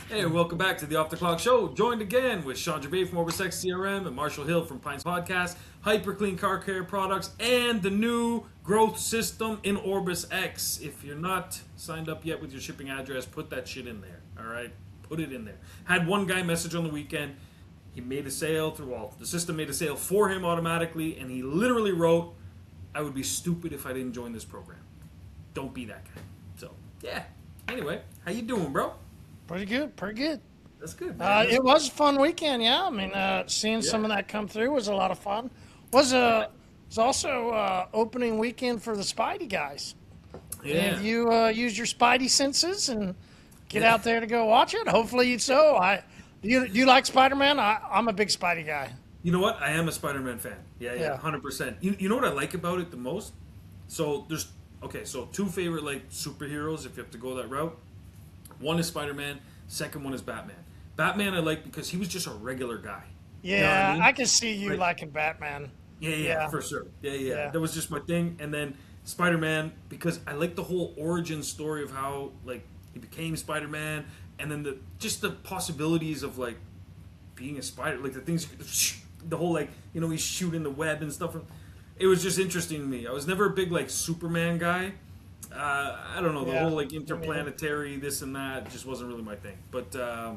Hey, welcome back to the Off the Clock Show. Joined again with Sean Gervais from Oversex CRM and Marshall Hill from Pines Podcast, HyperClean Car Care Products, and the new growth system in Orbis X. If you're not signed up yet with your shipping address, put that shit in there. All right, put it in there. Had one guy message on the weekend. He made a sale the system made a sale for him automatically, and he literally wrote, "I would be stupid if I didn't join this program. Don't be that guy." So yeah. Anyway, how you doing, bro? Pretty good, pretty good. That's good, man. It was a fun weekend, yeah. I mean, seeing some of that come through was a lot of fun. Was also opening weekend for the Spidey guys. Yeah. And you use your Spidey senses and get out there to go watch it. Hopefully, so. Do you like Spider-Man? I'm a big Spidey guy. You know what? I am a Spider-Man fan. Yeah, 100%. You know what I like about it the most? So so two favorite like superheroes if you have to go that route. One is Spider-Man. Second one is Batman. Batman I like because he was just a regular guy. Yeah, You know what I mean? I can see you liking Batman. Yeah, for sure. Yeah. That was just my thing. And then Spider-Man because I like the whole origin story of how like he became Spider-Man, and then the possibilities of like being a spider, like the things, the whole like he's shooting the web and stuff. It was just interesting to me. I was never a big like Superman guy. I don't know, the whole like interplanetary this and that just wasn't really my thing. But I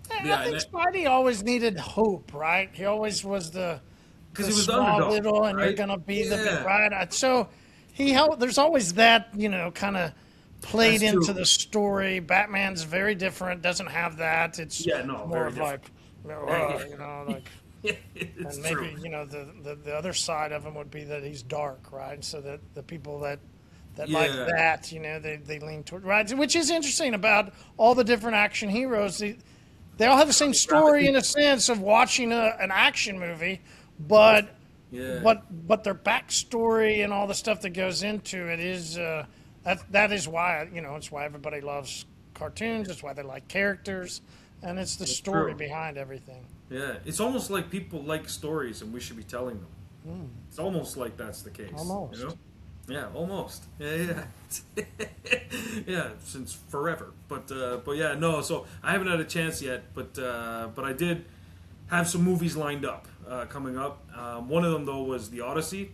think Spidey always needed hope, right? He always was because he was the small underdog, little, and right? you're gonna be the big, right? So there's always that kind of played That's into true. the story. Batman's very different, doesn't have that. It's more very of different. like It's and maybe true. the other side of him would be that he's dark, right? So that the people that like Yeah. that, they lean toward, right? Which is interesting about all the different action heroes. They all have the same story in a sense of watching an action movie, but but their backstory and all the stuff that goes into it is that is why it's why everybody loves cartoons. It's why they like characters, and it's the story true. behind everything. Yeah, it's almost like people like stories and we should be telling them. It's almost like that's the case. Almost. You know? Yeah, almost. Yeah. Yeah, since forever. But yeah, no. So I haven't had a chance yet, but I did have some movies lined up coming up. One of them though was The Odyssey.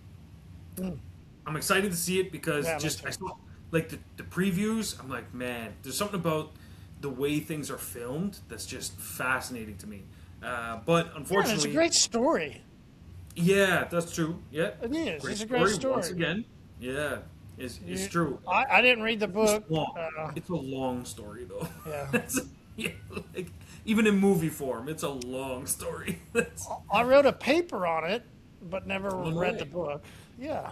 I'm excited to see it because Yeah, me just too. I saw like the previews. I'm like, man, there's something about the way things are filmed that's just fascinating to me. But Yeah, and unfortunately, it's a great story. yeah, that's true. Yeah, It is. It's a great story. Once again. Yeah, it's true. I didn't read the book. It's long. It's a long story though. Yeah. Yeah, like even in movie form, it's a long story. I wrote a paper on it, but never Oh, no read way. the book. Yeah.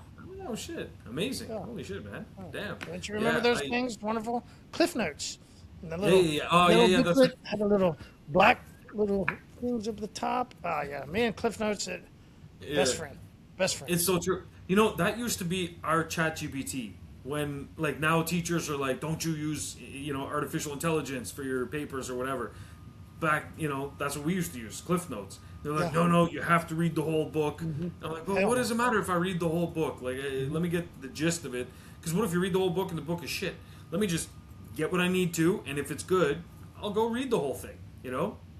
Oh shit! Amazing. Yeah. Holy shit, man. Damn. Don't you remember those things? Wonderful. Cliff Notes. And the Yeah. Oh, little yeah. That's booklet had a little black little things up the top. Oh, yeah. Me and Cliff Notes, best friend. Best friend. It's so true. That used to be our chat GPT. When like now teachers are like, don't you use artificial intelligence for your papers or whatever. Back that's what we used to use, Cliff Notes. They're like, no, you have to read the whole book. I'm like, well, what does it matter if I read the whole book? Like, let me get the gist of it. Because what if you read the whole book and the book is shit? Let me just get what I need to, and if it's good, I'll go read the whole thing.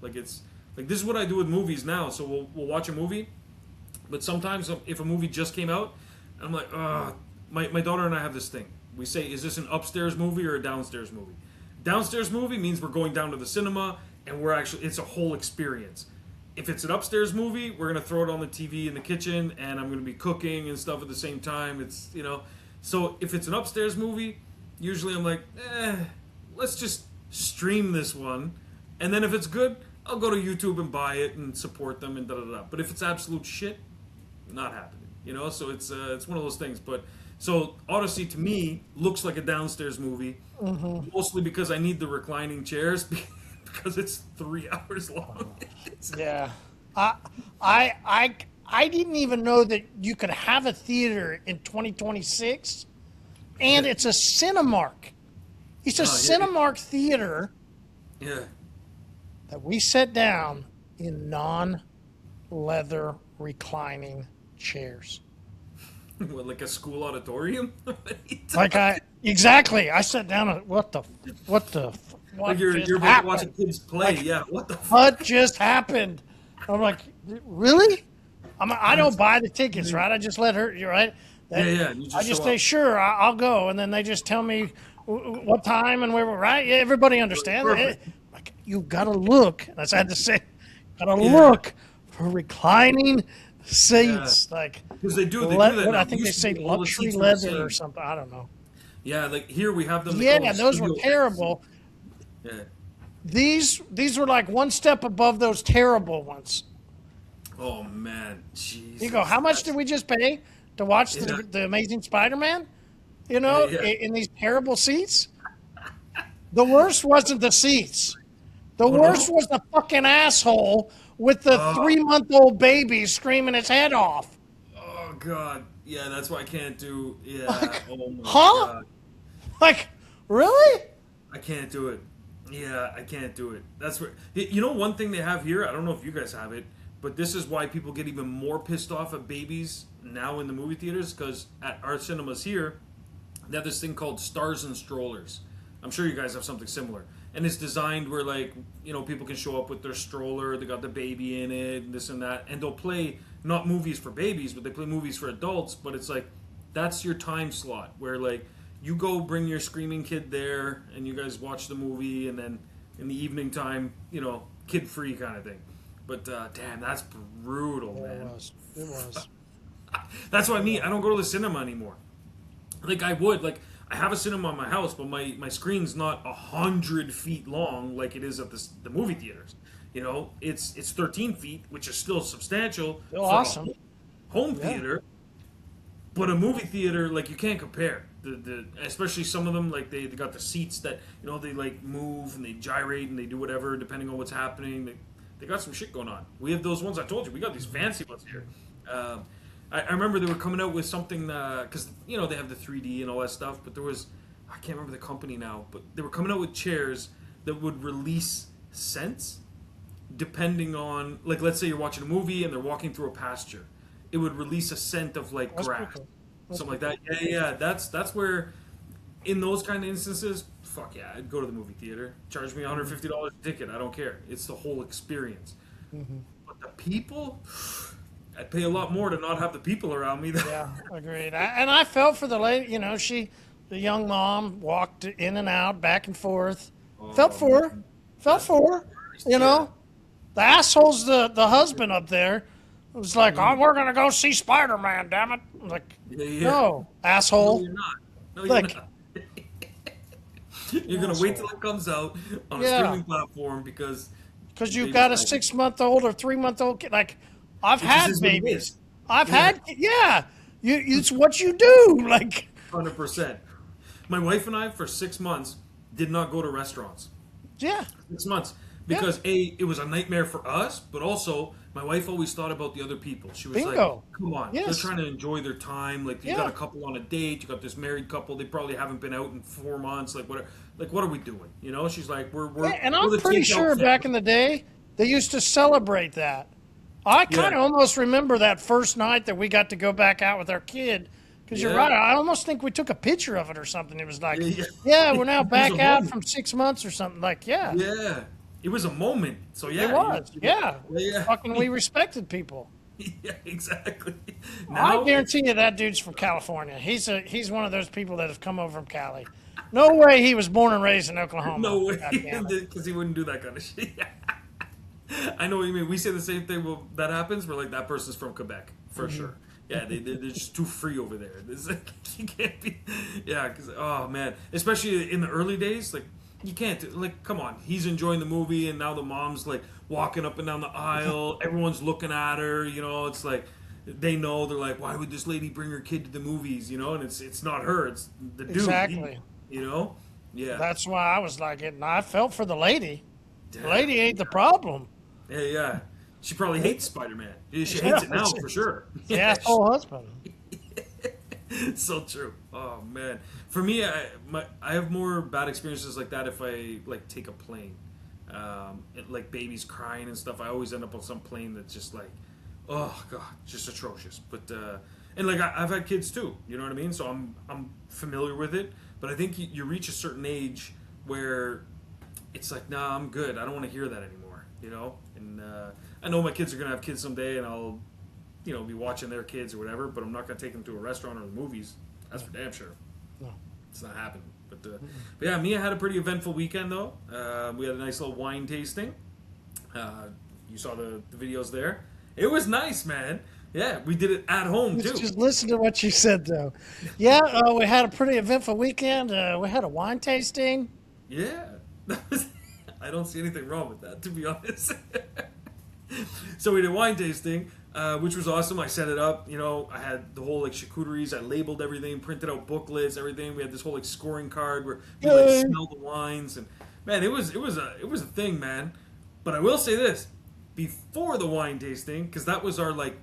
Like it's like this is what I do with movies now. So we'll watch a movie. But sometimes if a movie just came out, I'm like, my daughter and I have this thing. We say, is this an upstairs movie or a downstairs movie? Downstairs movie means we're going down to the cinema and it's a whole experience. If it's an upstairs movie, we're going to throw it on the TV in the kitchen and I'm going to be cooking and stuff at the same time. So if it's an upstairs movie, usually I'm like, let's just stream this one. And then if it's good, I'll go to YouTube and buy it and support them and da-da-da. But if it's absolute shit, not happening. So it's one of those things. But so Odyssey to me looks like a downstairs movie, mostly because I need the reclining chairs because it's 3 hours long. Yeah. I didn't even know that you could have a theater in 2026, and it's a Cinemark. It's a Cinemark theater Yeah. that we set down in non-leather reclining chairs. What, like a school auditorium? Exactly. I sat down and what the Like what you're just you're about to watch happened? kids play. Like, Yeah, what the fuck? what just happened? I'm like, really? I don't That's buy the tickets, crazy. right? I just let her. You're right. Yeah, That yeah. You I just just show say up. sure, I'll go, and then they just tell me what time and where we're right. Yeah, everybody understands it. Perfect. Like you gotta look. That's what I had to say. Gotta Yeah, look for reclining yeah. seats. Like Because they do that what I now. It think they used to say be all the luxury seats were the leather or same. something. I don't know. Yeah, like here we have them. They call Yeah, them those were Studio X. terrible. Yeah. These were like one step above those terrible ones. Oh man, You go, Jesus, how much did that's we just pay to watch yeah, the Amazing Spider-Man? You yeah, know, yeah. in these terrible seats. The worst wasn't the seats. The Oh worst no. was the fucking asshole with the Oh, 3-month-old baby screaming his head off. oh God. Yeah, that's why I can't do. Yeah. Oh my Huh? God, Like, really? I can't do it. Yeah, I can't do it. That's where you know one thing they have here. I don't know if you guys have it, but this is why people get even more pissed off at babies now in the movie theaters because at our cinemas here, they have this thing called Stars and Strollers. I'm sure you guys have something similar. And it's designed where like, people can show up with their stroller, they got the baby in it, and this and that, and they'll play not movies for babies, but they play movies for adults, but it's like that's your time slot where like you go bring your screaming kid there and you guys watch the movie and then in the evening time, kid free kind of thing. But damn, that's brutal, Yeah, it man. was. It was. That's what I mean. I don't go to the cinema anymore. Like I would, like I have a cinema in my house, but my screen's not 100 feet long like it is at the movie theaters. It's 13 feet, which is still substantial Still for awesome. a home Yeah. theater. But a movie theater, like you can't compare. The especially some of them, like they got the seats that they like move and they gyrate and they do whatever depending on what's happening. They got some shit going on. We have those ones I told you. We got these fancy ones here. I remember they were coming out with something because they have the 3D and all that stuff. But there was I can't remember the company now, but they were coming out with chairs that would release scents depending on like let's say you're watching a movie and they're walking through a pasture, it would release a scent of like That's pretty grass, cool. That's something like pretty that. Yeah, yeah. That's where in those kind of instances, fuck yeah, I'd go to the movie theater. Charge me $150 a ticket. I don't care. It's the whole experience. But the people, I'd pay a lot more to not have the people around me. Yeah, agreed. And I felt for the lady. The young mom walked in and out, back and forth. Felt Oh, for her. man. Felt That's for her. You yeah. know, the asshole's the husband up there. It was like, oh, we're gonna go see Spider Man. Damn it! I'm like, Yeah, yeah. no, No, asshole. you're not. No, you're Like, not. You're gonna wait till it comes out on a yeah, streaming platform because because they you've got a decided, 6-month-old or 3-month-old kid. Like, I've which is had what it babies. is. I've Yeah. had, yeah. It's what you do. Like, 100%. My wife and I, for 6 months, did not go to restaurants. yeah, 6 months. yeah. Because, A, it was a nightmare for us, but also, my wife always thought about the other people. She was like, Bingo. come on, they're Yes. trying to enjoy their time. Like, you got Yeah. a couple on a date, you got this married couple, they probably haven't been out in 4 months. What are we doing? She's like, we're, Yeah, and we're I'm the pretty takeout sure back in family. the day they used to celebrate that. I Yeah. kind of almost remember that first night that we got to go back out with our kid. Because you're Yeah. right, I almost think we took a picture of it or something. It was like, Yeah, yeah. yeah, we're now It was back a out moment. from 6 months or something. Like, yeah, Yeah. It was a moment. So, yeah. it was. Yeah, Yeah. fucking, we respected people. Yeah, exactly. I Now, guarantee you that dude's from California. He's one of those people that have come over from Cali. No way he was born and raised in Oklahoma. no way, God damn it. because he wouldn't do that kind of shit. I know what you mean. We say the same thing when that happens. We're like, that person's from Quebec for Mm-hmm. sure. Yeah, they're just too free over there. You can't be. Yeah, because oh man, especially in the early days, like you can't like come on. He's enjoying the movie, and now the mom's like walking up and down the aisle. Everyone's looking at her. It's like they know they're like, why would this lady bring her kid to the movies? And it's not her. It's the dude. Exactly. Yeah. That's why I was like it, and I felt for the lady. The lady ain't the problem. Yeah, yeah. She probably hates Spider-Man. She hates it now for sure. The Yeah, asshole husband. it's so true. Oh man, for me, I have more bad experiences like that if I like take a plane, like babies crying and stuff. I always end up on some plane that's just like, oh god, just atrocious. But and like I've had kids too. You know what I mean? So I'm familiar with it. But I think you reach a certain age where it's like, nah, I'm good. I don't want to hear that anymore, you know? And I know my kids are going to have kids someday, and I'll, you know, be watching their kids or whatever, but I'm not going to take them to a restaurant or the movies. That's for damn sure. No. It's not happening. But yeah, Mia had a pretty eventful weekend, though. We had a nice little wine tasting. You saw the videos there. It was nice, man. Yeah, we did it at home, too. Just listen to what you said, though. Yeah, we had a pretty eventful weekend. We had a wine tasting. Yeah. I don't see anything wrong with that, to be honest. So we did wine tasting, which was awesome. I set it up. You know, I had the whole like charcuteries. I labeled everything, printed out booklets, everything. We had this whole like scoring card where you like smell the wines, and man, it was a thing, man. But I will say this: before the wine tasting, because that was our like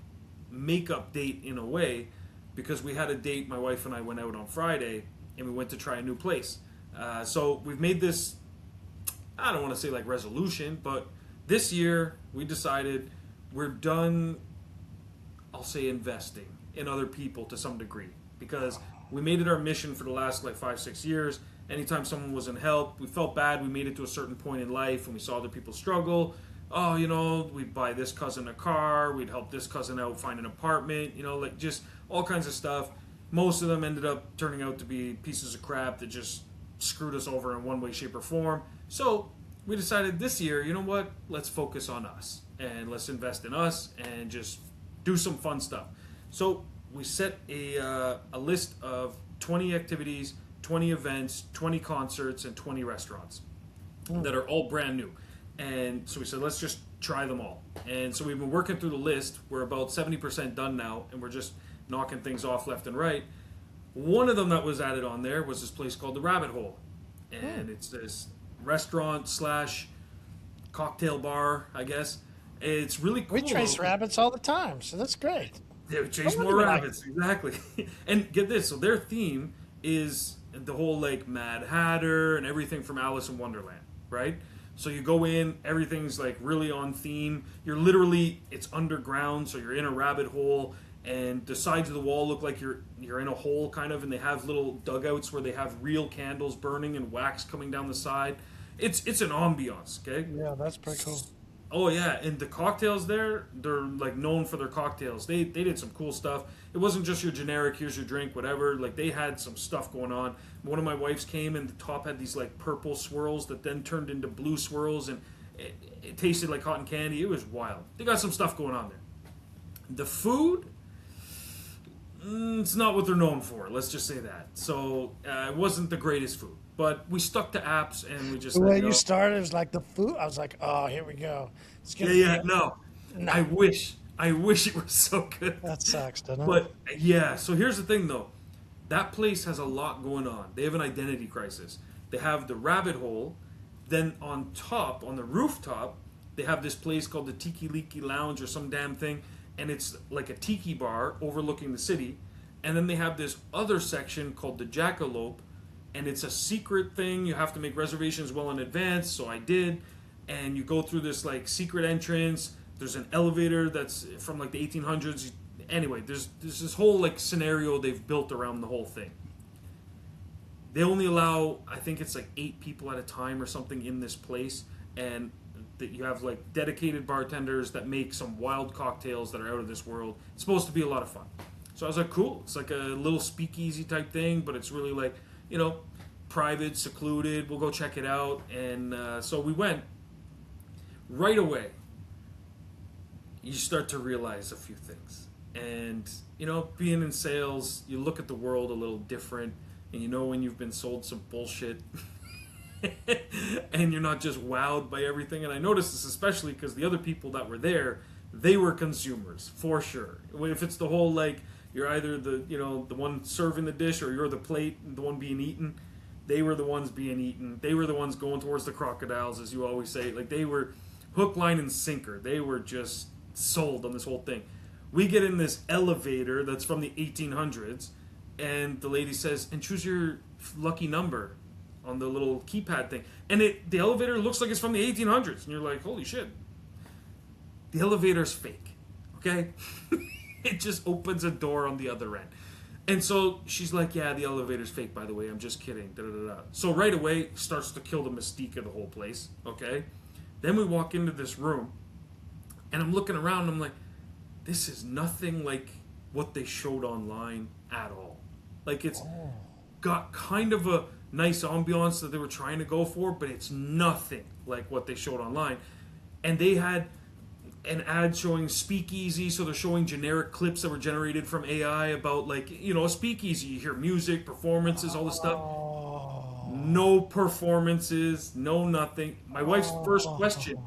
makeup date in a way, because we had a date. My wife and I went out on Friday, and we went to try a new place. So we've made this. I don't want to say like resolution, but this year we decided we're done, I'll say, investing in other people to some degree, because we made it our mission for the last like 5-6 years. Anytime someone was in help, we felt bad. We made it to a certain point in life and we saw other people struggle. Oh, you know, we'd buy this cousin a car, we'd help this cousin out find an apartment, you know, like just all kinds of stuff. Most of them ended up turning out to be pieces of crap that just screwed us over in one way, shape, or form. So we decided this year, you know what? Let's focus on us and let's invest in us and just do some fun stuff. So we set a list of 20 activities, 20 events, 20 concerts, and 20 restaurants that are all brand new. And so we said, let's just try them all. And so we've been working through the list. We're about 70% done now, and we're just knocking things off left and right. One of them that was added on there was this place called the Rabbit Hole. And it's this restaurant / cocktail bar, I guess. It's really cool. We chase rabbits all the time, so that's great. Yeah, we chase more rabbits, exactly. And get this, so their theme is the whole like Mad Hatter and everything from Alice in Wonderland, right? So you go in, everything's like really on theme. You're literally, it's underground, so you're in a rabbit hole, and the sides of the wall look like you're in a hole kind of, and they have little dugouts where they have real candles burning and wax coming down the side. It's an ambiance, okay? Yeah, that's pretty cool. Oh yeah, and the cocktails there, they're like known for their cocktails. They did some cool stuff. It wasn't just your generic, here's your drink, whatever. Like they had some stuff going on. One of my wife's came and the top had these like purple swirls that then turned into blue swirls, and it tasted like cotton candy. It was wild. They got some stuff going on there. The food, it's not what they're known for. Let's just say that. So it wasn't the greatest food. But we stuck to apps and we just. The way you started, it was like the food. I was like, oh, here we go. It's No. I wish it was so good. That sucks, doesn't it? But yeah, so here's the thing though. That place has a lot going on. They have an identity crisis. They have the rabbit hole. Then on top, on the rooftop, they have this place called the Tiki Leaky Lounge or some damn thing. And it's like a tiki bar overlooking the city. And then they have this other section called the Jackalope. And it's a secret thing. You have to make reservations well in advance. So I did. And you go through this like secret entrance. There's an elevator that's from like the 1800s. Anyway, there's this whole like scenario they've built around the whole thing. They only allow, I think it's like 8 people at a time or something in this place. And that you have like dedicated bartenders that make some wild cocktails that are out of this world. It's supposed to be a lot of fun. So I was like, cool. It's like a little speakeasy type thing, but it's really like, you know, private, secluded. We'll go check it out. And so we went. Right away, you start to realize a few things. And, you know, being in sales, you look at the world a little different. And you know when you've been sold some bullshit. And you're not just wowed by everything. And I noticed this especially because the other people that were there, they were consumers, for sure. If it's the whole, like, you're either the, you know, the one serving the dish or you're the plate, the one being eaten. They were the ones being eaten. They were the ones going towards the crocodiles, as you always say. Like, they were hook, line, and sinker. They were just sold on this whole thing. We get in this elevator that's from the 1800s, and the lady says, and choose your lucky number on the little keypad thing. And the elevator looks like it's from the 1800s. And you're like, holy shit. The elevator's fake, okay? It just opens a door on the other end. And so she's like, yeah, the elevator's fake, by the way. I'm just kidding. Da, da, da, da. So right away, starts to kill the mystique of the whole place. Okay? Then we walk into this room, and I'm looking around, and I'm like, this is nothing like what they showed online at all. Like, it's got kind of a nice ambiance that they were trying to go for, but it's nothing like what they showed online. And they had an ad showing speakeasy, so they're showing generic clips that were generated from AI about, like, you know, a speakeasy. You hear music, performances, all this stuff. No performances, no nothing. My wife's first question.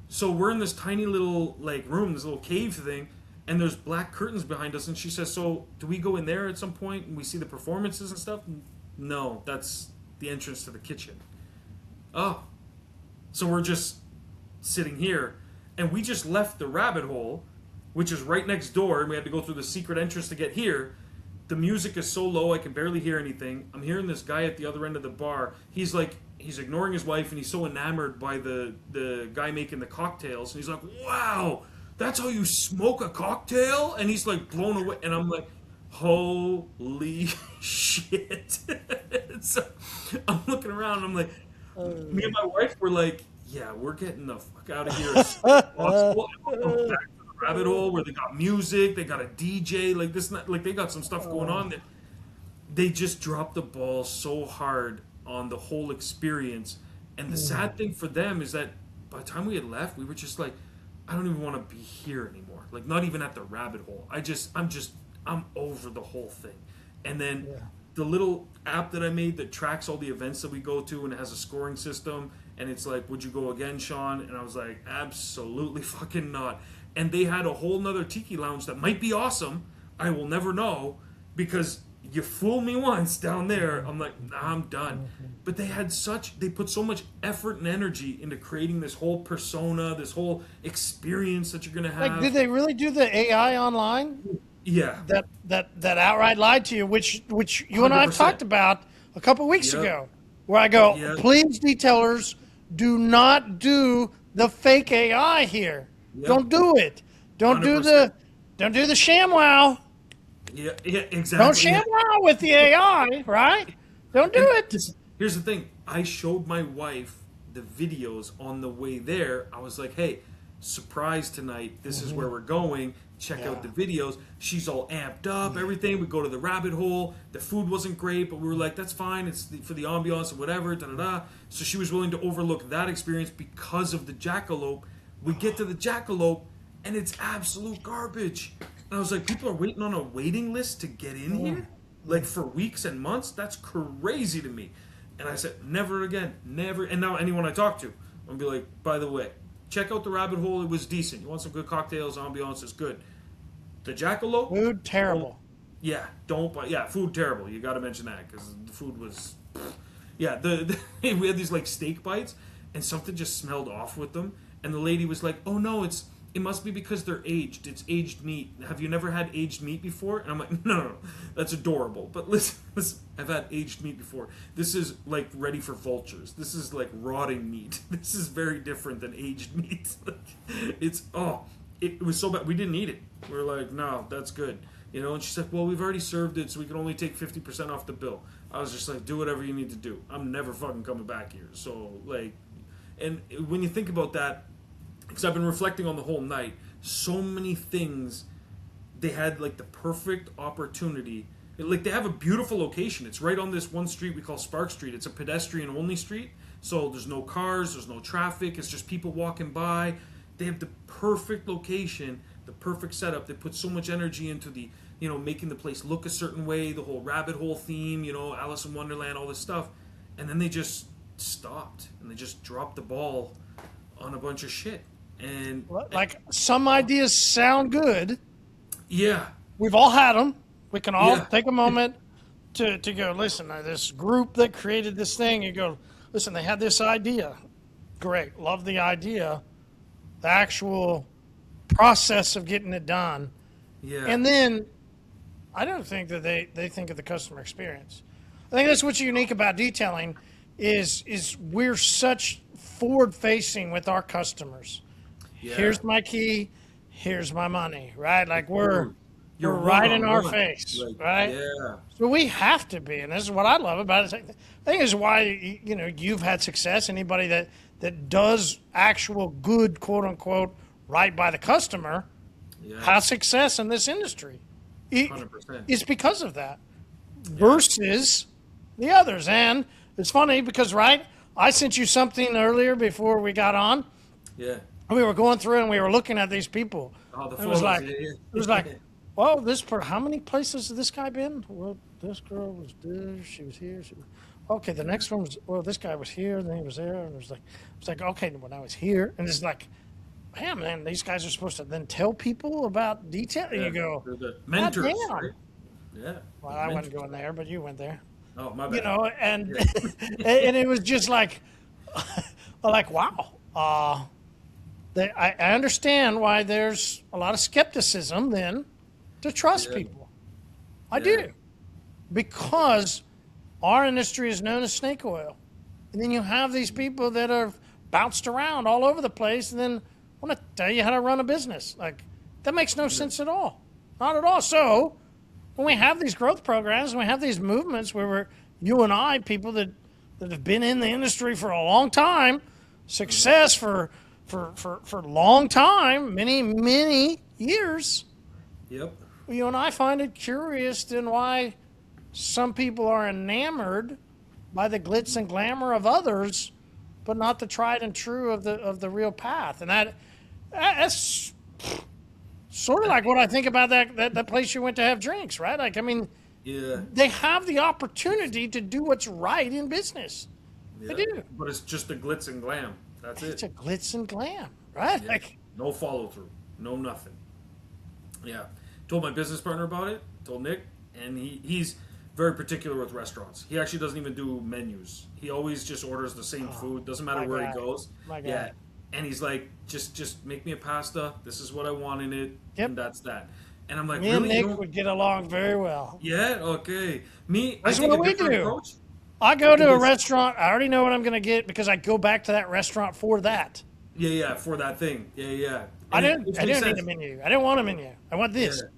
So we're in this tiny little, like, room, this little cave thing, and there's black curtains behind us, and she says, so do we go in there at some point and we see the performances and stuff? No, that's the entrance to the kitchen. Oh. So we're just sitting here. And we just left the rabbit hole, which is right next door, and we had to go through the secret entrance to get here. The music is so low I can barely hear anything. I'm hearing this guy at the other end of the bar. He's like, he's ignoring his wife, and he's so enamored by the guy making the cocktails. And he's like, wow, that's how you smoke a cocktail? And he's like blown away. And I'm like, holy shit. So I'm looking around, and I'm like, me and my wife were like, yeah, we're getting the fuck out of here as soon as possible. And we'll go back to the rabbit hole where they got music, they got a DJ, like this, like they got some stuff going on there. They just dropped the ball so hard on the whole experience. And the sad thing for them is that by the time we had left, we were just like, I don't even want to be here anymore. Like, not even at the rabbit hole. I'm over the whole thing. And then the little app that I made that tracks all the events that we go to, and it has a scoring system, and it's like, would you go again, Shawn? And I was like, absolutely fucking not. And they had a whole nother tiki lounge that might be awesome. I will never know, because you fool me once down there. I'm like, nah, I'm done. But they put so much effort and energy into creating this whole persona, this whole experience that you're going to have. Like, did they really do the AI online? Yeah. That outright lied to you, which you and I have talked about a couple of weeks ago, where I go, please, detailers, do not do the fake AI here. Don't do it. Don't 100%. Don't do the ShamWow. Yeah, exactly. Don't ShamWow with the AI, right? Don't do it. Here's the thing. I showed my wife the videos on the way there. I was like, hey, surprise tonight. This is where we're going. Check out the videos. She's all amped up, everything. We go to the rabbit hole. The food wasn't great, but we were like, that's fine. It's for the ambiance or whatever. Da da da. So she was willing to overlook that experience because of the jackalope. We get to the jackalope, and it's absolute garbage. And I was like, people are waiting on a waiting list to get in here? Like, for weeks and months? That's crazy to me. And I said, never again. Never. And now anyone I talk to, I'm going to be like, by the way, check out the rabbit hole. It was decent. You want some good cocktails, ambiance is good. The jackalope? Food, terrible. Yeah, don't buy. Yeah, food, terrible. You got to mention that, because the food was... Yeah, we had these, like, steak bites, and something just smelled off with them. And the lady was like, oh, no, it must be because they're aged. It's aged meat. Have you never had aged meat before? And I'm like, no, that's adorable. But listen, I've had aged meat before. This is like ready for vultures. This is like rotting meat. This is very different than aged meat. It was so bad. We didn't eat it. We were like, no, that's good. You know, and she's like, well, we've already served it, so we can only take 50% off the bill. I was just like, do whatever you need to do. I'm never fucking coming back here. So, like, and when you think about that, because I've been reflecting on the whole night, so many things, they had like the perfect opportunity. Like, they have a beautiful location. It's right on this one street we call Spark Street. It's a pedestrian only street, so there's no cars, there's no traffic, it's just people walking by. They have the perfect location, the perfect setup. They put so much energy into the, you know, making the place look a certain way, the whole rabbit hole theme, you know, Alice in Wonderland, all this stuff. And then they just stopped, and they just dropped the ball on a bunch of shit. And like, some ideas sound good. Yeah. We've all had them. We can all take a moment to go, listen, this group that created this thing, you go, listen, they had this idea. Great. Love the idea. The actual process of getting it done. Yeah. And then I don't think that they think of the customer experience. I think that's what's unique about detailing is we're such forward-facing with our customers. Yeah. Here's my key. Here's my money, right? Like, we're You're right in our one-on-one. face, Like, right? yeah, So we have to be, and this is what I love about it. I think is why you've had success. Anybody that does actual good, quote unquote, right by the customer yeah, has success in this industry. 100%. It's because of that Yeah, versus the others. And it's funny because I sent you something earlier before we got on. yeah. We were going through and we were looking at these people. Oh, the It was photos. like, Yeah, it was like, well, how many places has this guy been? Well, this girl was there. She was here. Okay, the next one was, well, this guy was here. Then he was there. And it was like, okay, when I was here. And it's like, man, these guys are supposed to then tell people about detail. And yeah. you go, They're the God mentors, damn. right? Yeah. Well, the I wasn't mentors. going there, but you went there. Oh, my bad. And and it was just like, like wow. I understand why there's a lot of skepticism then to trust people. I do, because our industry is known as snake oil, and then you have these people that are bounced around all over the place, and then want to tell you how to run a business. Like that makes no sense at all, not at all. So when we have these growth programs, and we have these movements where you and I, people that have been in the industry for a long time, success for a long time, many years. Yep. You and I find it curious then why some people are enamored by the glitz and glamour of others, but not the tried and true of the real path. And that's sort of like what I think about that place you went to have drinks, right? Like, I mean, Yeah. they have the opportunity to do what's right in business. Yeah. They do. But it's just the glitz and glam. That's It's it. a glitz and glam, right? Yeah. Like, No follow through. No nothing. Yeah. Told my business partner about it. Told Nick, and he's very particular with restaurants. He actually doesn't even do menus. He always just orders the same food. Doesn't matter my where guy. he goes. My guy. Yeah. And he's like, just make me a pasta. This is what I want in it, Yep. and that's that. And I'm like, me and really? You Nick don't- would get along very well. Yeah. Okay. Me. That's I take what a we different do. approach. I go to a Because- restaurant. I already know what I'm going to get because I go back to that restaurant for that. Yeah. Yeah. For that thing. Yeah. Yeah. I And it didn't makes need sense. a menu. I didn't want a menu. I want this. Yeah.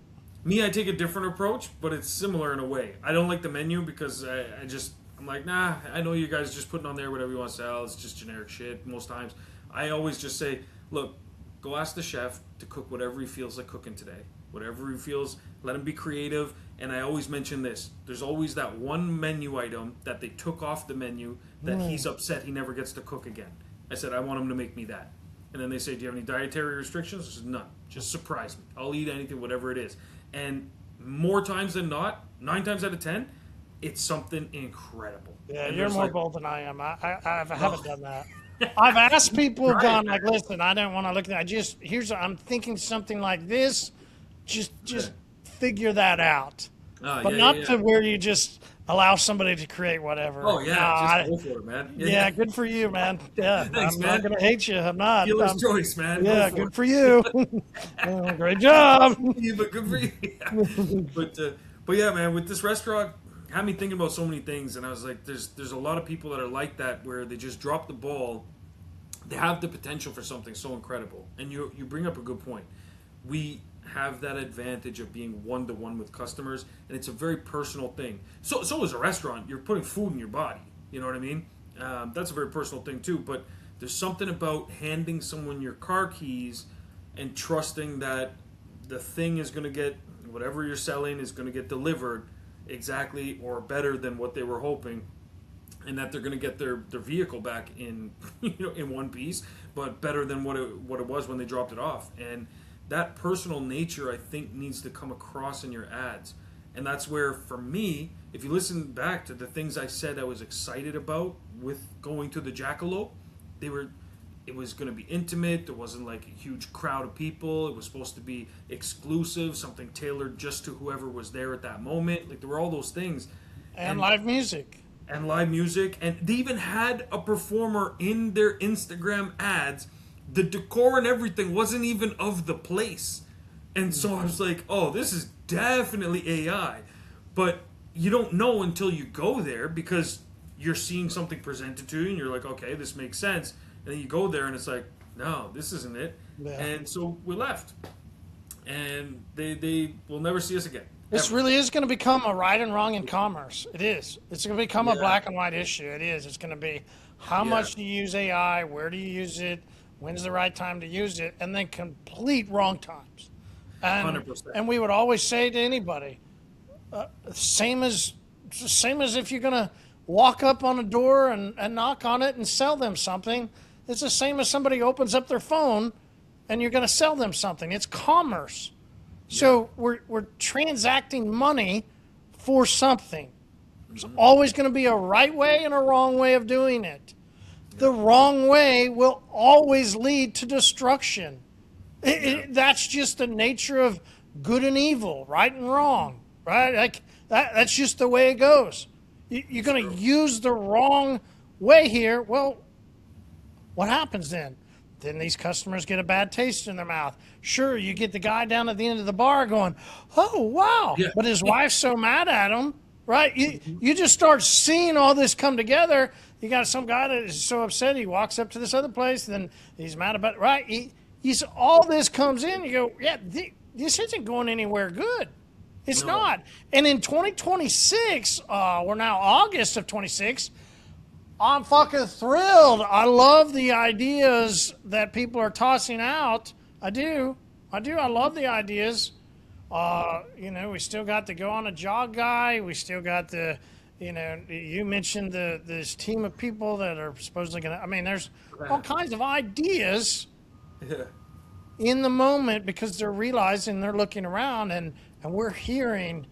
Me, I take a different approach, but it's similar in a way. I don't like the menu because I'm like, nah, I know you guys just putting on there whatever you want to sell. It's just generic shit most times. I always just say, look, go ask the chef to cook whatever he feels like cooking today. Whatever he feels, let him be creative. And I always mention this. There's always that one menu item that they took off the menu that he's upset he never gets to cook again. I said, I want him to make me that. And then they say, do you have any dietary restrictions? I said, none. Just surprise me. I'll eat anything, whatever it is. And more times than not, 9 times out of 10, it's something incredible. Yeah, And you're there's more like- bold than I am. I haven't done that. I've asked people, Right. gone like, listen, I don't want to look at that. I'm thinking something like this. Just figure that out. But not to where you just allow somebody to create whatever. Oh, yeah. No, Just go for it, man. yeah, good for you, man. Yeah, Thanks, I'm man. not going to hate you. I'm not. Dealer's choice, man. Yeah, Go good it. for you. Oh, great job. Yeah, but good for you. Yeah. But yeah, man, with this restaurant, had me thinking about so many things, and I was like, there's a lot of people that are like that where they just drop the ball. They have the potential for something so incredible, and you bring up a good point. We have that advantage of being one-to-one with customers, and it's a very personal thing. So is a restaurant. You're putting food in your body. You know what I mean? That's a very personal thing too. But there's something about handing someone your car keys and trusting that the thing is going to get whatever you're selling is going to get delivered exactly or better than what they were hoping, and that they're going to get their vehicle back in in one piece, but better than what it was when they dropped it off. And that personal nature, I think, needs to come across in your ads. And that's where, for me, if you listen back to the things I said I was excited about with going to the Jackalope, it was going to be intimate. There wasn't like a huge crowd of people. It was supposed to be exclusive, something tailored just to whoever was there at that moment. Like, there were all those things. And live music. And live music. And they even had a performer in their Instagram ads. The decor and everything wasn't even of the place. And so I was like, oh, this is definitely AI. But you don't know until you go there because you're seeing something presented to you and you're like, okay, this makes sense. And then you go there and it's like, no, this isn't it. Yeah. And so we left. and they will never see us again. This Ever. really is going to become a right and wrong in commerce. It is. It's going to become a black and white issue. It is. It's going to be how much do you use AI? Where do you use it? When's the right time to use it? And then complete wrong times. And, 100%. and we would always say to anybody, same as if you're going to walk up on a door and knock on it and sell them something. It's the same as somebody opens up their phone and you're going to sell them something. It's commerce. So we're transacting money for something. There's always going to be a right way and a wrong way of doing it. The wrong way will always lead to destruction. That's just the nature of good and evil, right and wrong, right? Like that's just the way it goes. You're going to use the wrong way here. Well, what happens then? Then these customers get a bad taste in their mouth. Sure, you get the guy down at the end of the bar going, oh, wow. Yeah. But his wife's so mad at him, right? You just start seeing all this come together. You got some guy that is so upset, he walks up to this other place, then he's mad about it, right? All this comes in, you go, yeah, this isn't going anywhere good. It's not. And in 2026, we're now August of 26, I'm fucking thrilled. I love the ideas that people are tossing out. I do. I love the ideas. We still got the go on a jog guy. We still got the, you mentioned this team of people that are supposedly going to, there's all kinds of ideas in the moment because they're realizing they're looking around and we're hearing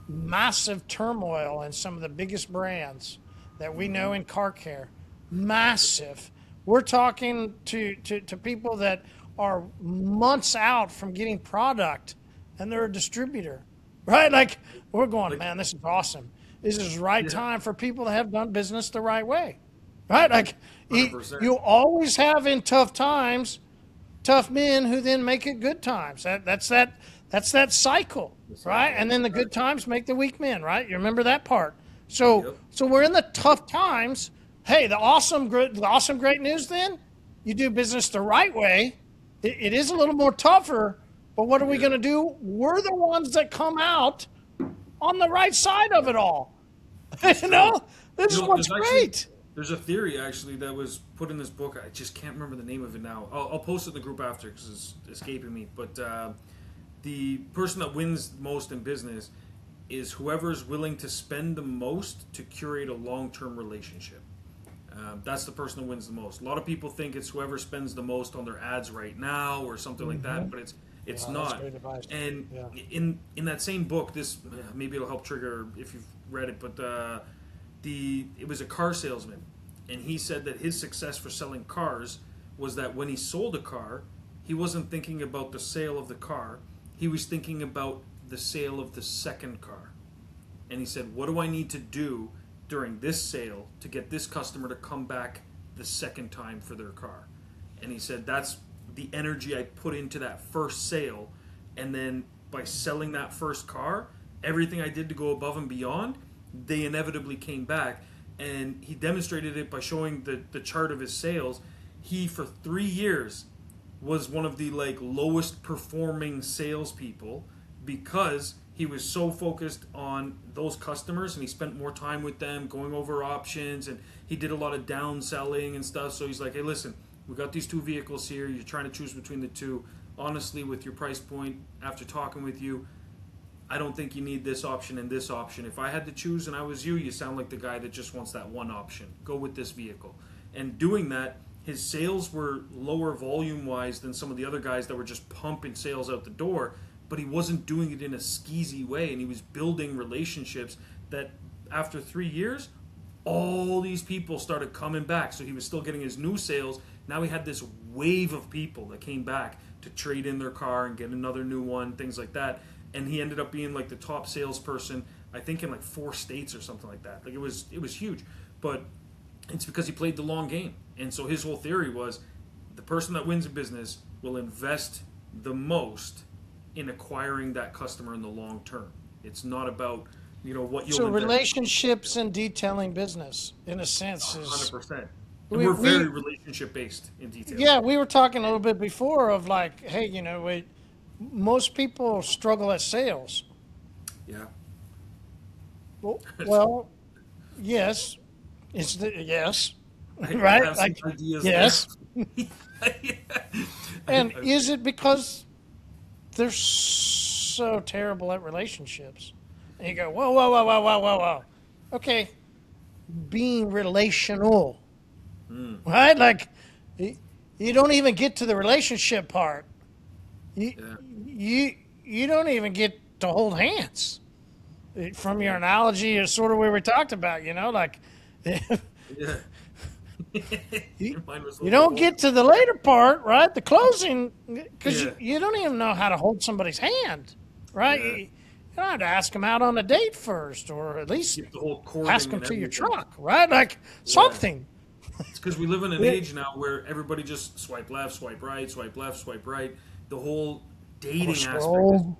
massive turmoil in some of the biggest brands that we know in car care. Massive. We're talking to people that are months out from getting product and they're a distributor, right? Like we're going, man, this is awesome. This is the right time for people that have done business the right way, right? Like you always have in tough times, tough men who then make it good times. That's that cycle, right? And then the good times make the weak men, right? You remember that part. So we're in the tough times. Hey, the awesome great news then, you do business the right way. It is a little more tougher, but what are we going to do? We're the ones that come out on the right side of it all. This is what's great. There's a theory, actually, that was put in this book. I just can't remember the name of it now. I'll post it in the group after because it's escaping me. But the person that wins most in business is whoever's willing to spend the most to curate a long-term relationship. That's the person that wins the most. A lot of people think it's whoever spends the most on their ads right now or something like that, but it's not. And in that same book, this maybe it'll help trigger if you've read it, but it was a car salesman, and he said that his success for selling cars was that when he sold a car, he wasn't thinking about the sale of the car. He was thinking about the sale of the second car. And he said, what do I need to do during this sale to get this customer to come back the second time for their car? And he said, that's the energy I put into that first sale. And then by selling that first car, everything I did to go above and beyond, they inevitably came back. And he demonstrated it by showing the chart of his sales. He, for 3 years, was one of the lowest performing salespeople because he was so focused on those customers and he spent more time with them going over options, and he did a lot of downselling and stuff. So he's like, hey, listen, we got these two vehicles here. You're trying to choose between the two. Honestly, with your price point, after talking with you, I don't think you need this option and this option. If I had to choose and I was you sound like the guy that just wants that one option. Go with this vehicle. And doing that, his sales were lower volume-wise than some of the other guys that were just pumping sales out the door, but he wasn't doing it in a skeezy way, and he was building relationships that after 3 years, all these people started coming back. So he was still getting his new sales. Now he had this wave of people that came back to trade in their car and get another new one, things like that. And he ended up being the top salesperson, I think in 4 states or something like that. It was huge. But it's because he played the long game. And so his whole theory was the person that wins a business will invest the most in acquiring that customer in the long term. It's not about what you'll. So relationships and detailing business, in a sense, is 100%. We're very relationship based in detail. Yeah, we were talking a little bit before of hey, most people struggle at sales. Yeah. Well, yes, yes, I right? have some Like ideas yes, there. and I, is it because they're so terrible at relationships? And you go, whoa, whoa, whoa, whoa, whoa, whoa, whoa. Okay, being relational, right? Like you don't even get to the relationship part. You yeah. you don't even get to hold hands. From your analogy, is sort of where we talked about. Like Yeah. you, Mine was a you little don't bit get to the later part, right? The closing, because Yeah. you don't even know how to hold somebody's hand, right? Yeah. You don't have to ask them out on a date first, or at least Keep the whole ask courting them and to your everything. truck, right? Like Yeah. something. It's because we live in an Yeah. age now where everybody just swipe left, swipe right, swipe left, swipe right. The whole Or dating aspect is scroll, gone.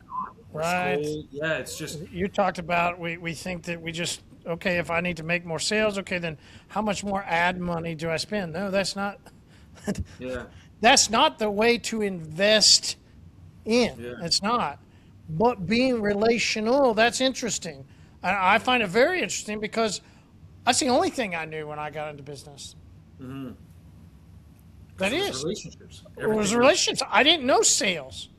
Or right? scroll. Yeah, it's just You talked about we think that we just okay, if I need to make more sales, okay, then how much more ad money do I spend? No, yeah, that's not the way to invest in. yeah. It's not. But being relational, that's interesting. And I find it very interesting because that's the only thing I knew when I got into business. That It was is. relationships. It was Everything else. relationships. I didn't know sales.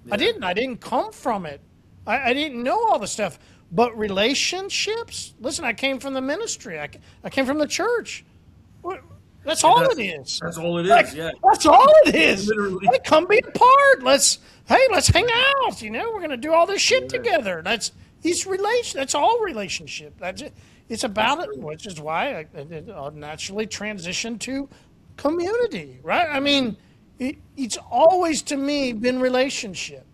I Yeah. didn't. I didn't come from it. I didn't know all the stuff. But relationships, listen, I came from the ministry. I came from the church. What- That's all it is. That's all it is. Like, Yeah. that's all it is. Literally. Hey, come be a part. Let's hang out. We're gonna do all this shit Yeah. together. That's all relationship. That's it. It's about it, true. which is why I'll naturally transition to community, right? I mean, it's always to me been relationship.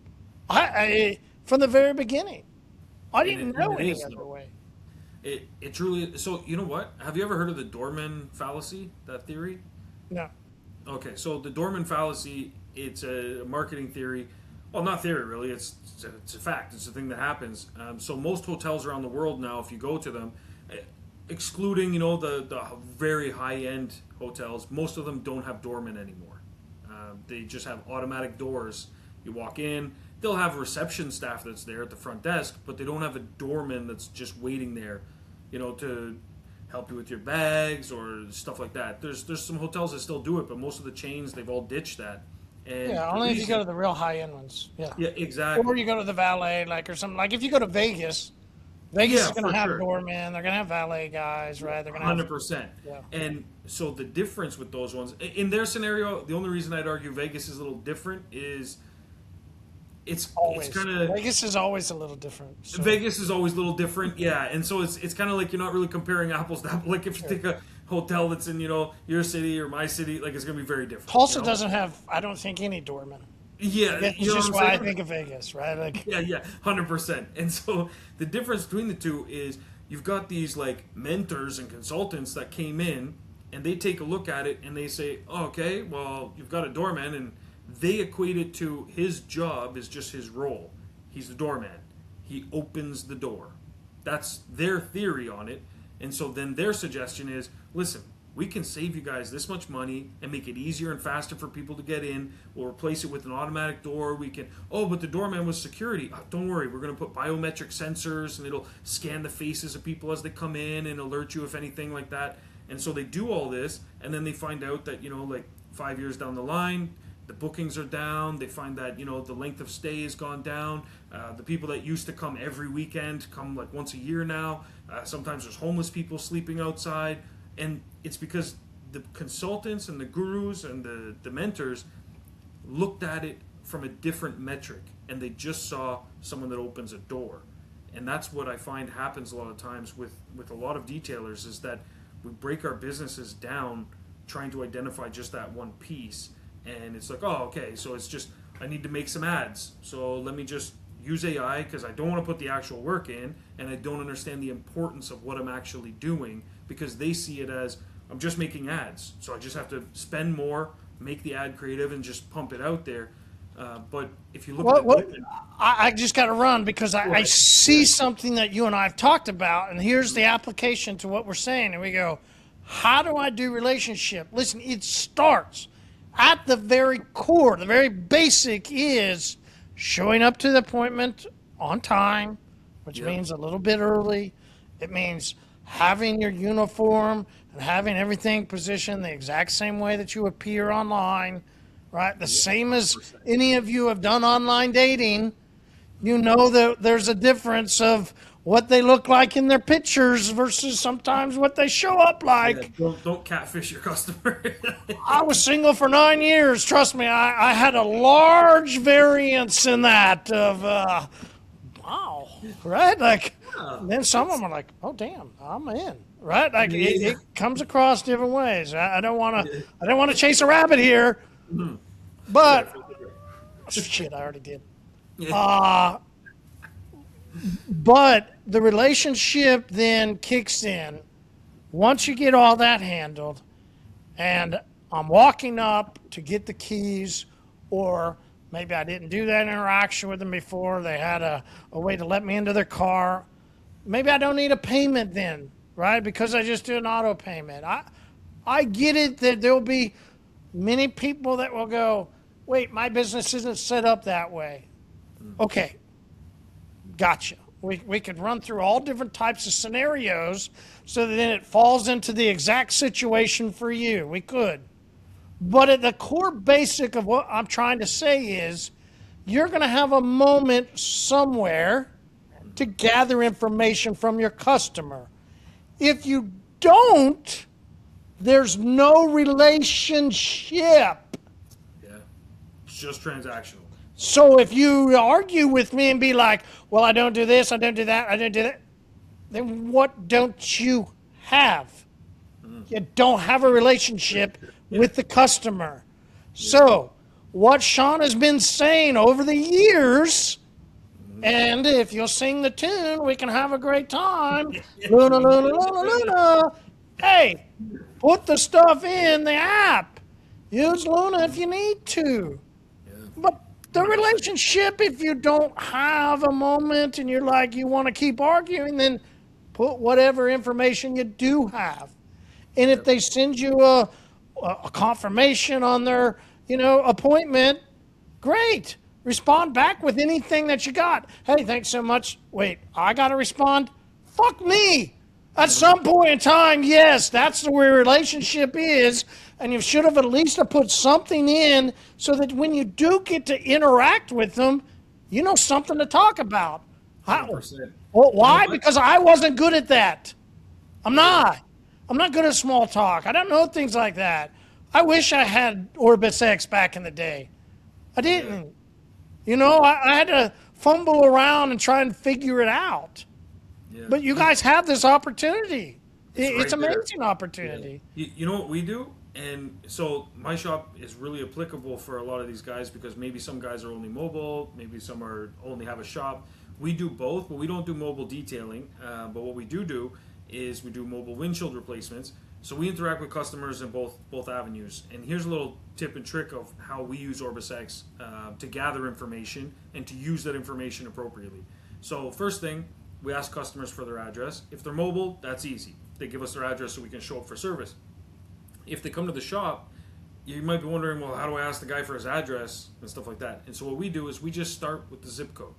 From the very beginning, I didn't And know it any is, other though. way. It truly is. So you know what? Have you ever heard of the Doorman Fallacy? That theory? No, Okay, so the Doorman Fallacy, it's a marketing theory. Well, not theory really. It's a fact. It's a thing that happens. So most hotels around the world now, if you go to them, excluding the very high end hotels, most of them don't have doormen anymore. They just have automatic doors. You walk in. They'll have reception staff that's there at the front desk, but they don't have a doorman that's just waiting there, to help you with your bags or stuff like that. There's some hotels that still do it, but most of the chains they've all ditched that. And yeah, the only if you reason- go to the real high end ones. Yeah, yeah, exactly. or you go to the valet, or something. Like if you go to Vegas, Vegas Yeah, is going for to have sure. doormen. They're going to have valet guys, right? They're going to have 100%. Yeah. And so the difference with those ones, in their scenario, the only reason I'd argue Vegas is a little different is it's always. kind of Vegas is always a little different. So. Vegas is always a little different, yeah, and so it's kind of like you're not really comparing apples to apples. Like if you take a hotel that's in your city or my city, like it's gonna be very different. Tulsa doesn't have, I don't think, any doormen. Yeah, That's you know just what I'm why I saying? think of Vegas, right? Like, Yeah, 100%. And so the difference between the two is you've got these like mentors and consultants that came in and they take a look at it and they say, oh, okay, well, you've got a doorman, and they equate it to his job is just his role. He's the doorman. He opens the door. That's their theory on it. And so then their suggestion is, listen, we can save you guys this much money and make it easier and faster for people to get in. We'll replace it with an automatic door. We can, but the doorman was security. Don't worry, we're going to put biometric sensors and it'll scan the faces of people as they come in and alert you if anything like that. And so they do all this, and then they find out that, like 5 years down the line, the bookings are down. They find that, the length of stay has gone down. The people that used to come every weekend come like once a year now. Sometimes there's homeless people sleeping outside. And it's because the consultants and the gurus and the mentors looked at it from a different metric, and they just saw someone that opens a door. And that's what I find happens a lot of times with a lot of detailers, is that we break our businesses down trying to identify just that one piece. And it's like, oh, okay, so it's just, I need to make some ads. So let me just use AI because I don't want to put the actual work in, and I don't understand the importance of what I'm actually doing, because they see it as, I'm just making ads. So I just have to spend more, make the ad creative, and just pump it out there. But if you look at it, I just got to run because I see something that you and I have talked about, and here's the application to what we're saying. And we go, how do I do relationship? Listen, it starts at the very core, the very basic is showing up to the appointment on time, which means a little bit early. It means having your uniform and having everything positioned the exact same way that you appear online, right? The same as any of you have done online dating. You know that there's a difference of what they look like in their pictures versus sometimes what they show up like. Yeah, don't catfish your customer. I was single for 9 years. Trust me, I had a large variance in that of, wow, right? Like, then some of them are like, oh, damn, I'm in, right? Like, it comes across different ways. I don't want to chase a rabbit here, but, shit, I already did. But the relationship then kicks in once you get all that handled, and I'm walking up to get the keys, or maybe I didn't do that interaction with them before. They had a way to let me into their car. Maybe I don't need a payment then, right? Because I just do an auto payment. I get it that there'll be many people that will go, wait, my business isn't set up that way. Okay, gotcha. We could run through all different types of scenarios so that then it falls into the exact situation for you. We could. But at the core basic of what I'm trying to say is you're going to have a moment somewhere to gather information from your customer. If you don't, there's no relationship. Yeah, it's just transactional. So if you argue with me and be like, well, I don't do this, I don't do that, I don't do that, then what don't you have? You don't have a relationship with the customer. So what Shawn has been saying over the years, and if you'll sing the tune, we can have a great time. Luna, Luna, Luna, Luna. Hey, put the stuff in the app. Use Luna if you need to. But the relationship, if you don't have a moment and you're like, you want to keep arguing, then put whatever information you do have. And if they send you a confirmation on their, appointment, great. Respond back with anything that you got. Hey, thanks so much. Wait, I got to respond? Fuck me. At some point in time, yes, that's the way a relationship is, and you should have at least put something in so that when you do get to interact with them, you know something to talk about. Well, why? Because I wasn't good at that. I'm not. I'm not good at small talk. I don't know things like that. I wish I had Orbis X back in the day. I didn't. I had to fumble around and try and figure it out. Yeah. But you guys have this opportunity. It's an amazing opportunity. Yeah. You know what we do? And so my shop is really applicable for a lot of these guys because maybe some guys are only mobile, maybe some are only have a shop. We do both, but we don't do mobile detailing. But what we do is we do mobile windshield replacements. So we interact with customers in both avenues. And here's a little tip and trick of how we use Orbis X to gather information and to use that information appropriately. So first thing, we ask customers for their address. If they're mobile, that's easy. They give us their address so we can show up for service. If they come to the shop, you might be wondering, well, how do I ask the guy for his address and stuff like that? And so what we do is we just start with the zip code.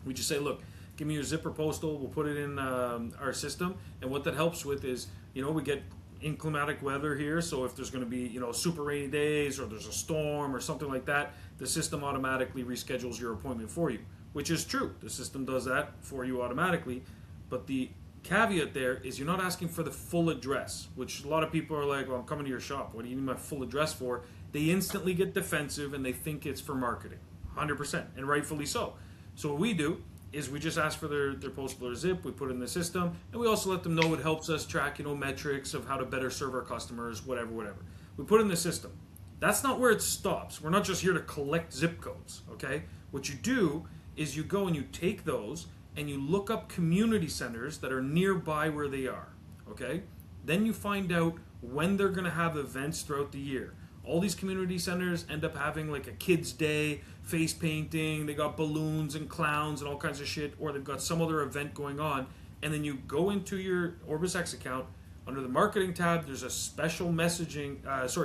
We just say, look, give me your zipper postal. We'll put it in our system. And what that helps with is, we get inclement weather here. So if there's going to be, super rainy days or there's a storm or something like that, the system automatically reschedules your appointment for you, which is true. The system does that for you automatically. But the caveat there is you're not asking for the full address, which a lot of people are like, well, I'm coming to your shop. What do you need my full address for? They instantly get defensive and they think it's for marketing, 100%, and rightfully so. So what we do is we just ask for their postal or zip, we put it in the system, and we also let them know it helps us track, metrics of how to better serve our customers, whatever. We put it in the system. That's not where it stops. We're not just here to collect zip codes, okay? What you do is you go and you take those and you look up community centers that are nearby where they are, okay? Then you find out when they're gonna have events throughout the year. All these community centers end up having like a kids' day, face painting, they got balloons and clowns and all kinds of shit, or they've got some other event going on, and then you go into your Orbis X account, under the marketing tab, there's a special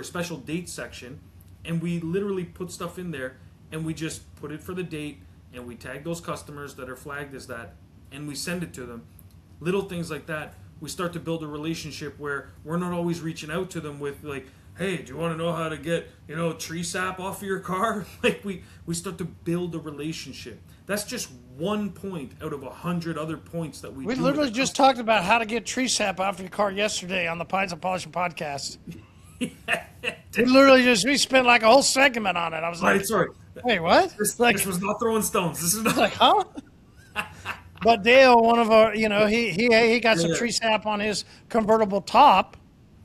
special dates section, and we literally put stuff in there, and we just put it for the date, and we tag those customers that are flagged as that, and we send it to them. Little things like that, we start to build a relationship where we're not always reaching out to them with like, hey, do you want to know how to get, tree sap off of your car? Like we start to build a relationship. That's just one point out of 100 other points that we do. We literally just talked about how to get tree sap off your car yesterday on the Pines and Polishing podcast. We spent like a whole segment on it. I was like, sorry. Wait, what? This was not throwing stones. This is not like, huh? But Dale, one of our, he got some tree sap on his convertible top,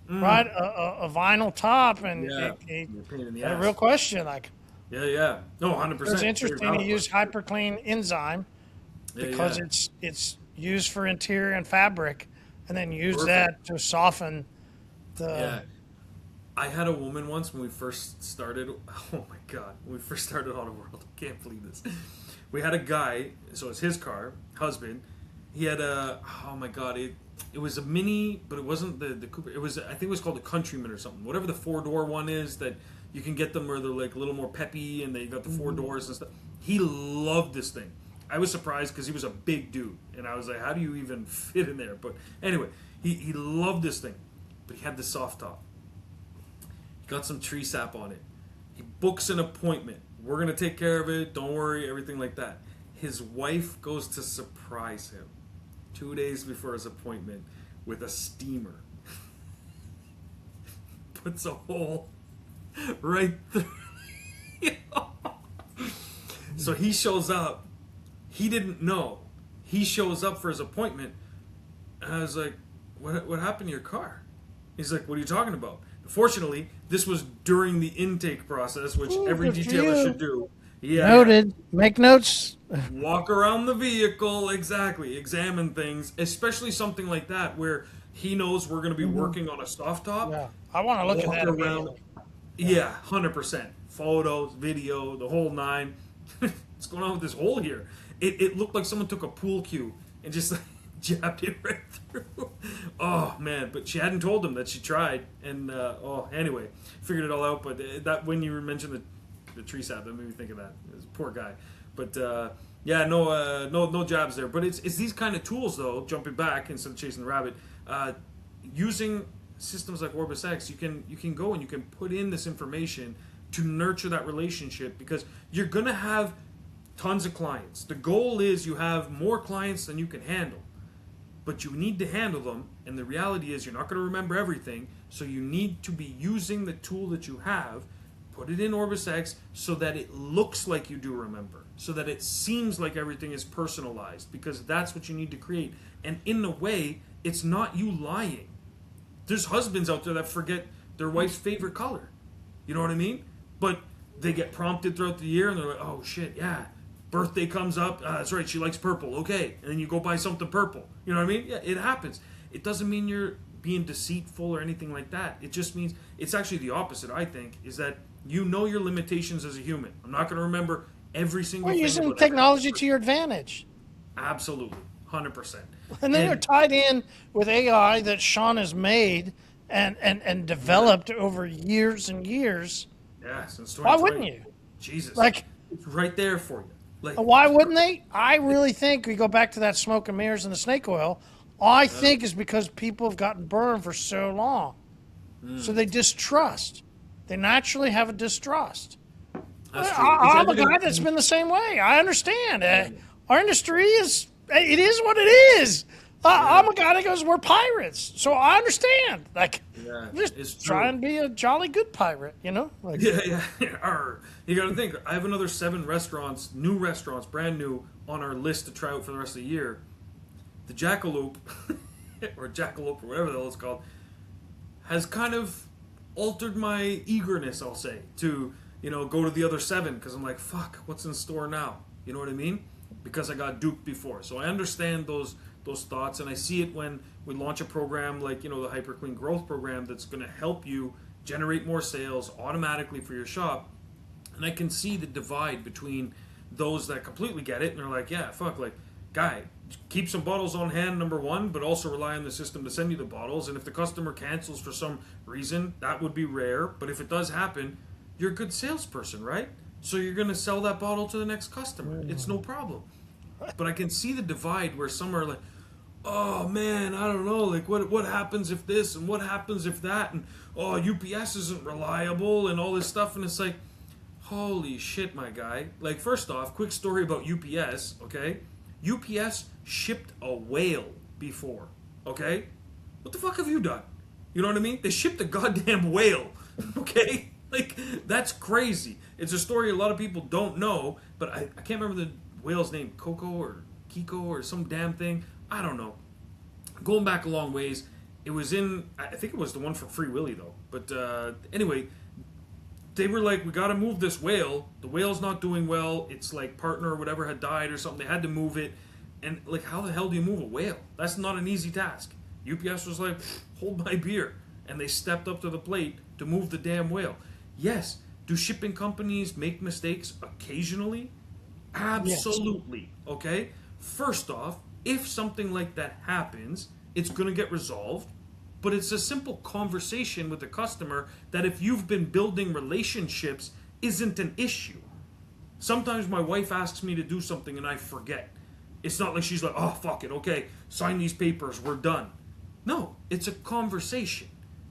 right? A vinyl top, and he had a real question, like. Yeah. No, 100%. It's interesting. He used HyperClean enzyme because it's used for interior and fabric, and then use that to soften the. Yeah. I had a woman once when we first started. Oh my God! When we first started Auto World, I can't believe this. We had a guy. So it's his car, husband. He had a. Oh my God! It was a Mini, but it wasn't the Cooper. It was, I think it was called a Countryman or something. Whatever the 4-door one is that you can get them where they're like a little more peppy and they got the 4 doors and stuff. He loved this thing. I was surprised because he was a big dude, and I was like, how do you even fit in there? But anyway, he loved this thing, but he had the soft top. He got some tree sap on it. He books an appointment. We're gonna take care of it. Don't worry, everything like that. His wife goes to surprise him 2 days before his appointment with a steamer. Puts a hole right through. So he shows up. He didn't know. He shows up for his appointment. And I was like, what happened to your car? He's like, what are you talking about? Fortunately, this was during the intake process, which every detailer should do. Yeah. Noted. Make notes. Walk around the vehicle, exactly. Examine things, especially something like that where he knows we're going to be working on a soft top. Yeah. I want to look at that around. Yeah, 100%. Photos, video, the whole nine. What's going on with this hole here? It looked like someone took a pool cue and just jabbed it right through. Oh man! But she hadn't told him that she tried, and anyway, figured it all out. But that when you mentioned the tree sap, that made me think of that. It was a poor guy. But no jabs there. But it's these kind of tools though. Jumping back instead of chasing the rabbit, using systems like Orbis X, you can go and you can put in this information to nurture that relationship because you're gonna have tons of clients. The goal is you have more clients than you can handle. But you need to handle them, and the reality is you're not going to remember everything, so you need to be using the tool that you have, put it in Orbis X so that it looks like you do remember, so that it seems like everything is personalized, because that's what you need to create. And in a way, it's not you lying. There's husbands out there that forget their wife's favorite color. You know what I mean? But they get prompted throughout the year, and they're like, oh shit, yeah. Birthday comes up, that's right, she likes purple, okay. And then you go buy something purple. You know what I mean? Yeah, it happens. It doesn't mean you're being deceitful or anything like that. It just means, it's actually the opposite, I think, is that you know your limitations as a human. I'm not going to remember every single thing. We're using technology to your advantage. Absolutely, 100%. And then they're tied in with AI that Shawn has made and developed over years and years. Yeah, since 2020. Why wouldn't you? Jesus. Like, it's right there for you. Like, why wouldn't they? I really think we go back to that smoke and mirrors and the snake oil. I think is because people have gotten burned for so long. So they distrust. They naturally have a distrust. I'm a guy that's been the same way. I understand. Our industry is what it is. I'm a guy that goes, we're pirates. So I understand. Like, just try and be a jolly good pirate, you know? Like, yeah. You got to think, I have another 7 restaurants, new restaurants, brand new, on our list to try out for the rest of the year. The Jackalope, or Jackalope, or whatever the hell it's called, has kind of altered my eagerness, I'll say, to, go to the other 7, because I'm like, fuck, what's in store now? You know what I mean? Because I got duped before. So I understand those thoughts, and I see it when we launch a program like, the HyperClean Growth Program that's going to help you generate more sales automatically for your shop. And I can see the divide between those that completely get it, and they're like, yeah, fuck, like, guy, keep some bottles on hand, number one, but also rely on the system to send you the bottles. And if the customer cancels for some reason, that would be rare. But if it does happen, you're a good salesperson, right? So you're going to sell that bottle to the next customer. It's no problem. But I can see the divide where some are like, oh man, I don't know, like what happens if this and what happens if that, and oh, UPS isn't reliable and all this stuff, and it's like, holy shit, my guy. Like, first off, quick story about UPS, okay? UPS shipped a whale before, okay? What the fuck have you done? You know what I mean? They shipped a goddamn whale, okay? Like, that's crazy. It's a story a lot of people don't know, but I can't remember the whale's name, Coco or Kiko or some damn thing. I don't know. Going back a long ways, it was in, I think it was the one from Free Willy though. But anyway, they were like, we got to move this whale. The whale's not doing well. Its like partner or whatever had died or something. They had to move it. And like, how the hell do you move a whale? That's not an easy task. UPS was like, hold my beer. And they stepped up to the plate to move the damn whale. Yes, do shipping companies make mistakes occasionally? Absolutely. Yes. Okay? First off, if something like that happens, it's going to get resolved. But it's a simple conversation with the customer that if you've been building relationships isn't an issue. Sometimes my wife asks me to do something and I forget. It's not like she's like, oh, fuck it, okay, sign these papers, we're done. No, it's a conversation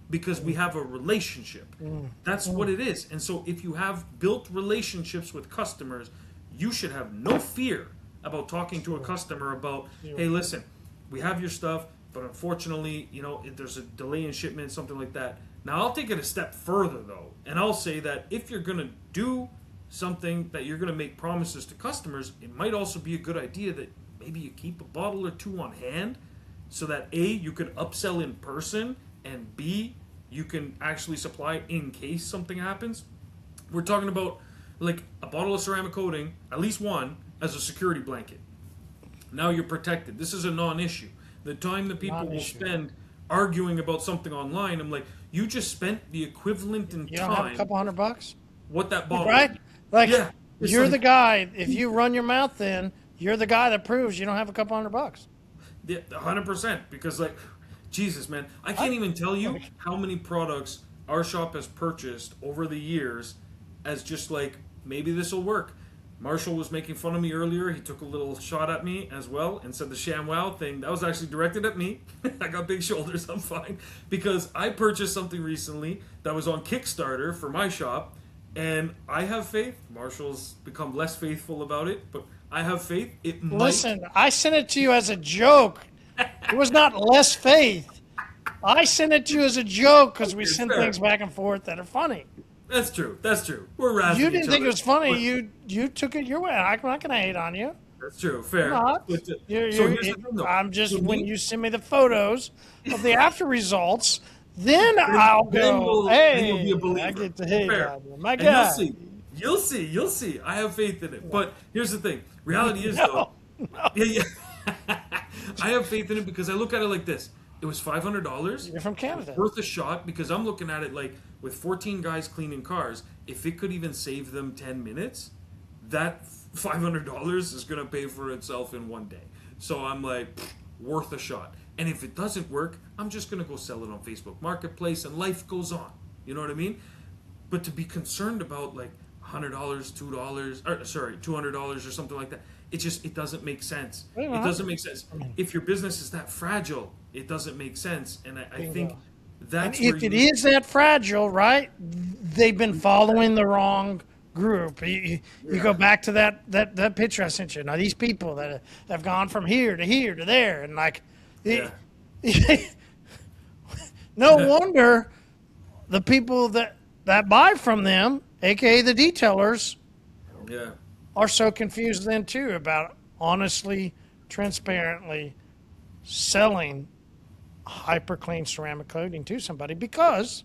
because we have a relationship. That's what it is. And so if you have built relationships with customers, you should have no fear about talking to a customer about, hey, listen, we have your stuff, but unfortunately, you know, if there's a delay in shipment, something like that. Now, I'll take it a step further, though, and I'll say that if you're going to do something that you're going to make promises to customers, it might also be a good idea that maybe you keep a bottle or two on hand so that A, you can upsell in person, and B, you can actually supply in case something happens. We're talking about like a bottle of ceramic coating, at least one, as a security blanket. Now you're protected. This is a non-issue. The time that people will spend arguing about something online, I'm like, you just spent the equivalent in you time. You don't have a couple $100? What that bottle? Right? Like, yeah, you're like, the guy, if you run your mouth in, you're the guy that proves you don't have a couple $100. Yeah, 100%. Because, like, Jesus, man, I can't even tell you how many products our shop has purchased over the years as just like, maybe this will work. Marshall was making fun of me earlier. He took a little shot at me as well and said the ShamWow thing. That was actually directed at me. I got big shoulders. I'm fine. Because I purchased something recently that was on Kickstarter for my shop. And I have faith. Marshall's become less faithful about it. But I have faith. It might... Listen, I sent it to you as a joke. It was not less faith. I sent it to you as a joke because we send things back and forth that are funny. That's true. That's true. We're razzing You didn't each think other. it was funny. You took it your way. I'm not going to hate on you. That's true. Fair. Not. But, Here's the thing, though. I'm just, So when you send me the photos of the after results, then I'll go, then you'll be a hey, believer. I get to hate Fair. on you. My And God. You'll see. I have faith in it. But here's the thing. Reality is, though. Yeah. I have faith in it because I look at it like this. It was $500. You're from Canada. Worth a shot because I'm looking at it like with 14 guys cleaning cars, if it could even save them 10 minutes, that $500 is going to pay for itself in one day. So I'm like, worth a shot. And if it doesn't work, I'm just going to go sell it on Facebook Marketplace and life goes on. You know what I mean? But to be concerned about like $100, $200 or something like that, it doesn't make sense. It doesn't make sense. If your business is that fragile, it doesn't make sense. And I think that's and if it is that fragile, right, they've been following the wrong group. You go back to that picture I sent you. Now, these people that have gone from here to there, and like, no wonder the people that buy from them, aka the detailers, are so confused then too about honestly, transparently selling hyper clean ceramic coating to somebody, because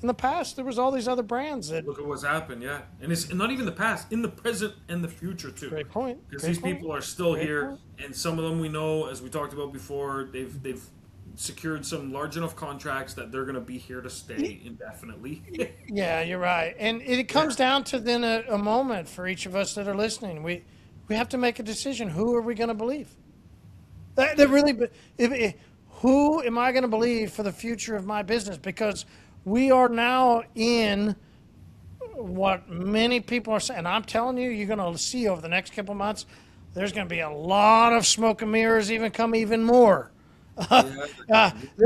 in the past there was all these other brands that look at what's happened. And it's not even the past, in the present and the future too. Great point. Because these people are still here, and some of them we know, as we talked about before, they've secured some large enough contracts that they're going to be here to stay indefinitely. Yeah, you're right. And it comes down to then a moment for each of us that are listening. We have to make a decision. Who are we going to believe? That really, who am I going to believe for the future of my business? Because we are now in what many people are saying, and I'm telling you, you're going to see over the next couple months, there's going to be a lot of smoke and mirrors, even more.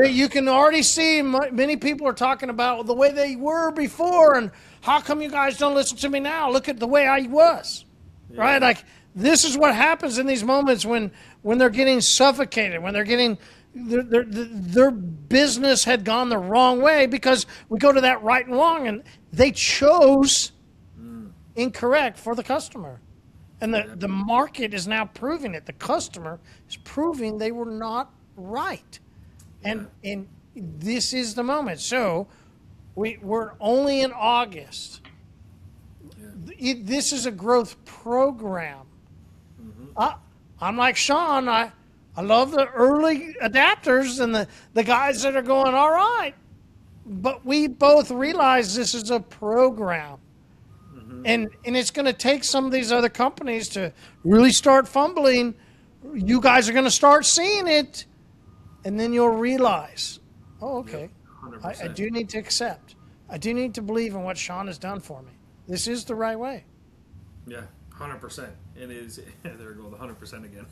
You can already see many people are talking about the way they were before, and how come you guys don't listen to me now? Look at the way I was, right? Like this is what happens in these moments when they're getting suffocated, when they're getting their business had gone the wrong way because we go to that right and wrong, and they chose incorrect for the customer. And the market is now proving it. The customer is proving they were not right. And this is the moment. So we're only in August. This is a growth program. I'm like Shawn. I love the early adapters and the guys that are going, all right. But we both realize this is a program. And it's going to take some of these other companies to really start fumbling. You guys are going to start seeing it. And then you'll realize, oh, okay, I do need to accept. I do need to believe in what Shawn has done for me. This is the right way. Yeah, 100%. It is. There we go, the 100% again.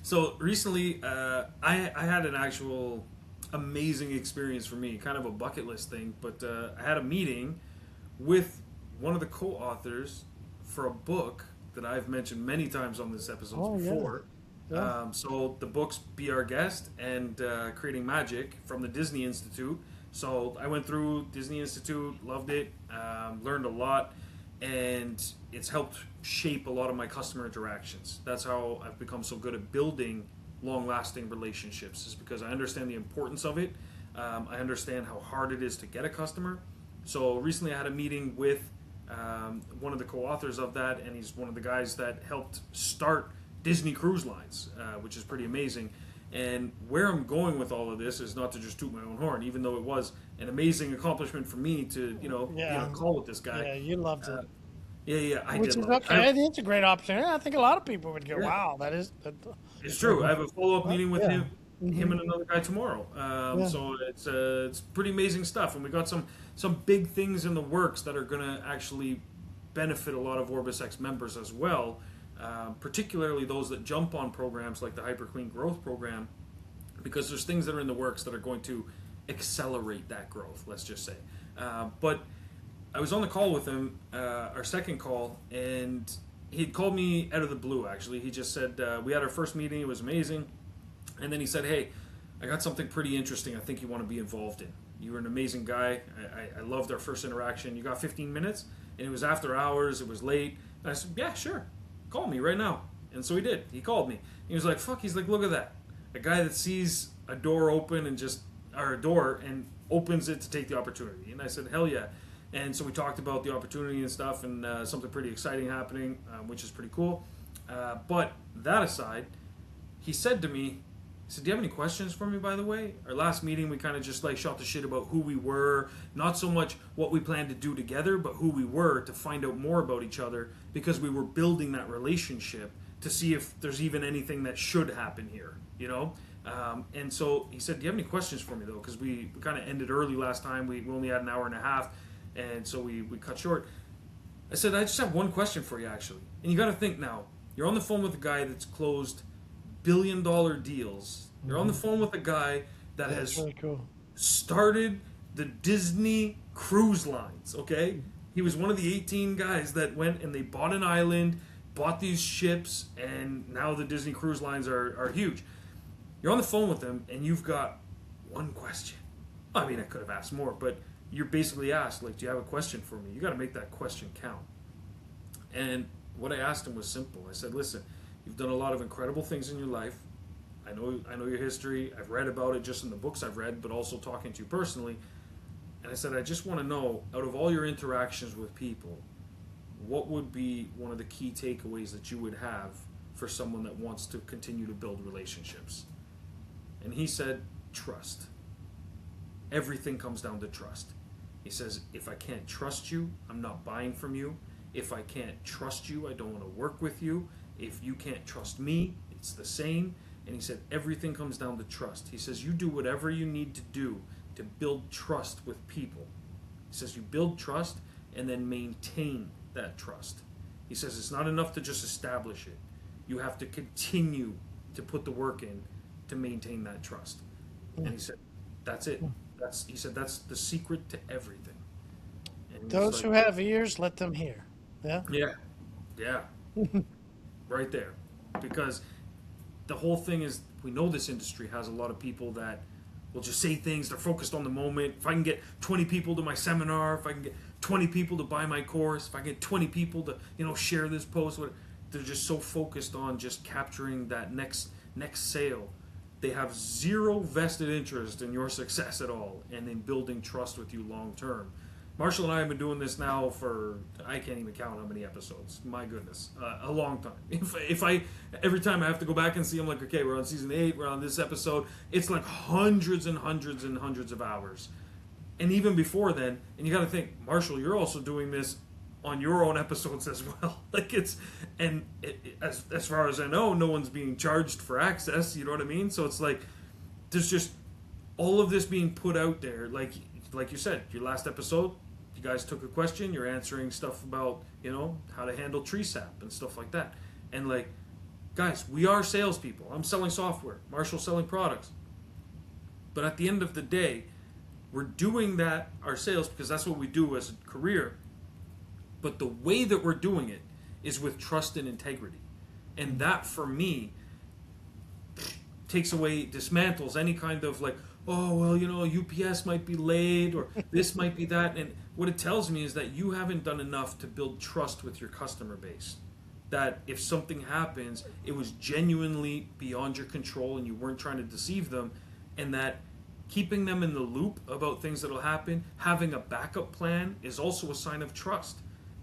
So recently, I had an actual amazing experience for me, kind of a bucket list thing, but I had a meeting with one of the co-authors for a book that I've mentioned many times on this episode before. Yeah. So the book's Be Our Guest and Creating Magic from the Disney Institute. So I went through Disney Institute, loved it, learned a lot, and it's helped shape a lot of my customer interactions. That's how I've become so good at building long-lasting relationships, is because I understand the importance of it. I understand how hard it is to get a customer. So recently I had a meeting with one of the co-authors of that, and he's one of the guys that helped start Disney Cruise Lines, which is pretty amazing. And where I'm going with all of this is not to just toot my own horn, even though it was an amazing accomplishment for me to, be on a call with this guy. Yeah, you loved it. I Which did. Is okay. It's a great opportunity. I think a lot of people would go, "Wow, that is." It's true. I have a follow-up meeting with him and another guy tomorrow. So it's pretty amazing stuff, and we got some big things in the works that are going to actually benefit a lot of Orbis X members as well. Particularly those that jump on programs like the Hyper Clean Growth Program, because there's things that are in the works that are going to accelerate that growth, let's just say. But I was on the call with him, our second call, and he'd called me out of the blue, actually. He just said, we had our first meeting, it was amazing, and then he said, hey, I got something pretty interesting I think you want to be involved in. You were an amazing guy. I loved our first interaction. You got 15 minutes? And it was after hours, it was late. And I said, yeah, sure. Call me right now. And so he did. He called me. He was like, fuck, he's like, look at that. A guy that sees a door open and a door and opens it to take the opportunity. And I said, hell yeah. And so we talked about the opportunity and stuff, and something pretty exciting happening, which is pretty cool. But that aside, he said to me, he said, do you have any questions for me, by the way? Our last meeting, we kind of just like shot the shit about who we were, not so much what we planned to do together, but who we were to find out more about each other, because we were building that relationship to see if there's even anything that should happen here, And so he said, do you have any questions for me, though? Because we kind of ended early last time. We only had an hour and a half, and so we cut short. I said, I just have one question for you, actually. And you got to think now, you're on the phone with a guy that's closed billion-dollar deals. You're on the phone with a guy that has really cool. started the Disney Cruise Lines, okay? He was one of the 18 guys that went and they bought an island, bought these ships, and now the Disney Cruise Lines are huge. You're on the phone with him, and you've got one question. I mean, I could have asked more, but you're basically asked, like, do you have a question for me? You got to make that question count. And what I asked him was simple. I said, listen, you've done a lot of incredible things in your life. I know your history. I've read about it just in the books I've read, but also talking to you personally. And I said, I just want to know, out of all your interactions with people, what would be one of the key takeaways that you would have for someone that wants to continue to build relationships? And he said, trust. Everything comes down to trust. He says, if I can't trust you, I'm not buying from you. If I can't trust you, I don't want to work with you. If you can't trust me, it's the same. And he said, everything comes down to trust. He says, you do whatever you need to do to build trust with people. He says, you build trust, and then maintain that trust. He says it's not enough to just establish it. You have to continue to put the work in to maintain that trust. And he said, that's it. He said that's the secret to everything. And those who have ears, let them hear. Yeah? Yeah. Right there. Because the whole thing is, we know this industry has a lot of people that will just say things, they're focused on the moment. If I can get 20 people to my seminar, if I can get 20 people to buy my course, if I get 20 people to, share this post, they're just so focused on just capturing that next sale. They have zero vested interest in your success at all and in building trust with you long term. Marshall and I have been doing this now for, I can't even count how many episodes. My goodness, a long time. If I every time I have to go back and see, I'm like, okay, we're on season 8, we're on this episode. It's like hundreds and hundreds and hundreds of hours. And even before then, and you got to think, Marshall, you're also doing this on your own episodes as well. As far as I know, no one's being charged for access. You know what I mean? So it's like there's just all of this being put out there. Like you said, your last episode, you guys took a question. You're answering stuff about how to handle tree sap and stuff like that. And guys, we are salespeople. I'm selling software. Marshall's selling products. But at the end of the day, we're doing that ourselves because that's what we do as a career. But the way that we're doing it is with trust and integrity. And that, for me, dismantles any kind of oh, well, UPS might be late or this might be that. And what it tells me is that you haven't done enough to build trust with your customer base. That if something happens, it was genuinely beyond your control and you weren't trying to deceive them. And that keeping them in the loop about things that will happen, having a backup plan is also a sign of trust.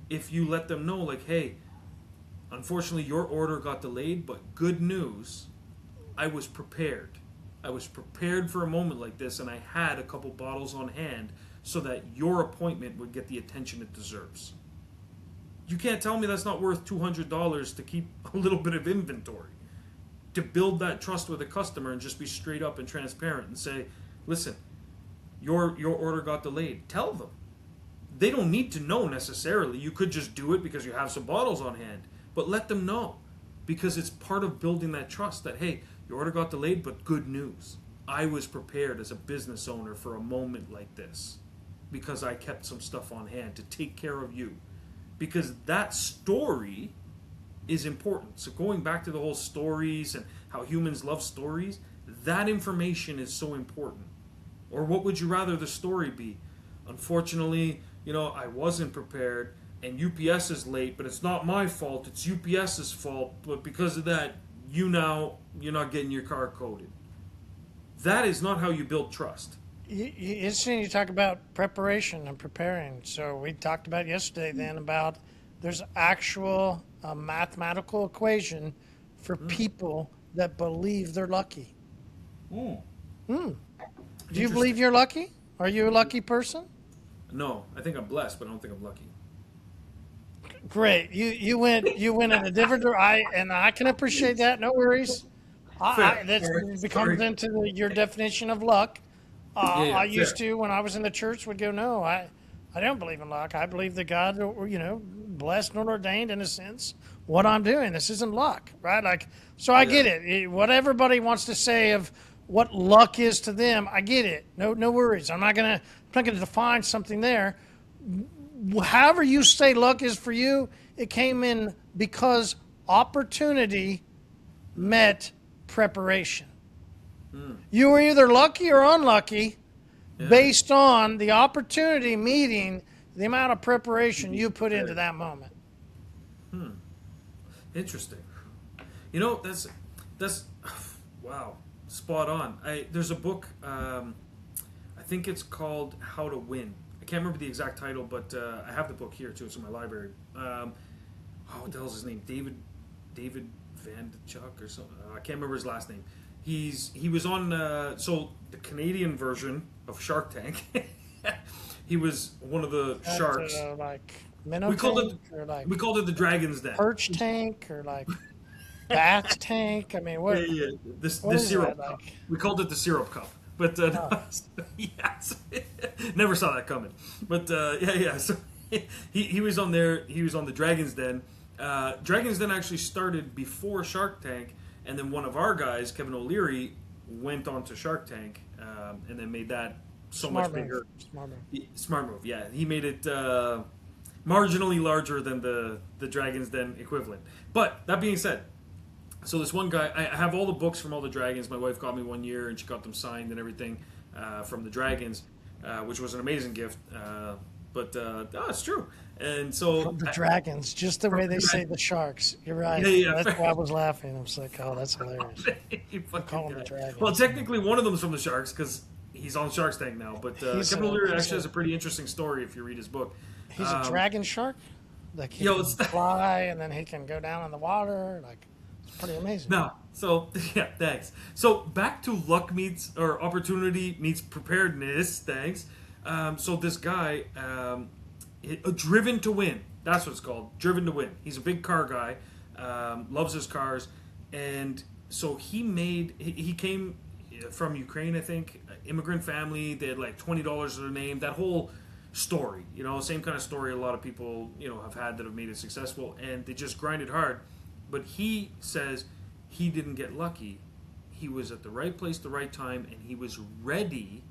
If you let them know, hey, unfortunately your order got delayed, but good news, I was prepared. I was prepared for a moment like this, and I had a couple bottles on hand so that your appointment would get the attention it deserves. You can't tell me that's not worth $200 to keep a little bit of inventory. To build that trust with a customer and just be straight up and transparent and say, listen, your order got delayed. Tell them. They don't need to know necessarily. You could just do it because you have some bottles on hand. But let them know. Because it's part of building that trust that, hey, your order got delayed, but good news. I was prepared as a business owner for a moment like this. Because I kept some stuff on hand to take care of you. Because that story is important. So going back to the whole stories and how humans love stories, that information is so important. Or what would you rather the story be? Unfortunately, I wasn't prepared and UPS is late, but it's not my fault, it's UPS's fault, but because of that, you're not getting your car coded. That is not how you build trust. Interesting you talk about preparation and preparing. So we talked about yesterday then about there's actual mathematical equation for people that believe they're lucky. Do you believe you're lucky? Are you a lucky person? No, I think I'm blessed, but I don't think I'm lucky. Great. You went in a different direction, and I can appreciate that. No worries. That becomes into your definition of luck. I used to, when I was in the church, would go, no, I don't believe in luck. I believe that God, blessed and ordained in a sense what I'm doing. This isn't luck, right? So I get it. What everybody wants to say of what luck is to them, I get it. No worries. I'm not gonna define something there. However you say luck is for you, it came in because opportunity met preparation. You were either lucky or unlucky based on the opportunity meeting the amount of preparation you put into that moment. Interesting. That's wow, spot on. There's a book, I think it's called How to Win. I can't remember the exact title, but I have the book here too. It's in my library. What the hell's his name? David Vandechuck or something. I can't remember his last name. He was on the Canadian version of Shark Tank. He was one of the sharks. Minnow we called it the Dragon's Den. Perch tank or bath tank. I mean, what? The syrup cup. We called it the syrup cup. But yes, never saw that coming. But So he was on there. He was on the Dragon's Den. Dragon's Den actually started before Shark Tank, and then one of our guys, Kevin O'Leary, went on to Shark Tank, and then made that so much bigger. Smart move. Yeah, he made it marginally larger than the Dragon's Den equivalent. But that being said, so this one guy, I have all the books from all the Dragons. My wife got me one year, and she got them signed and everything from the Dragons, which was an amazing gift. But it's true. And so from the Dragons, just the way they say the Sharks. You're right. Yeah. That's why I was laughing. I was like, oh, that's hilarious. Call them the Dragons. Well, technically, one of them is from the Sharks because he's on Shark's Tank now. But Kevin O'Leary actually has a pretty interesting story if you read his book. He's a dragon shark. Like he can fly and then he can go down in the water. Like it's pretty amazing. No, so yeah, thanks. So back to luck meets or opportunity meets preparedness. Thanks. So this guy, driven to win. That's what it's called. Driven to win. He's a big car guy. Loves his cars, and so he came from Ukraine, I think. Immigrant family. They had like $20 to their name. That whole story, same kind of story a lot of people, have had that have made it successful, and they just grinded hard. But he says he didn't get lucky. He was at the right place, the right time, and he was ready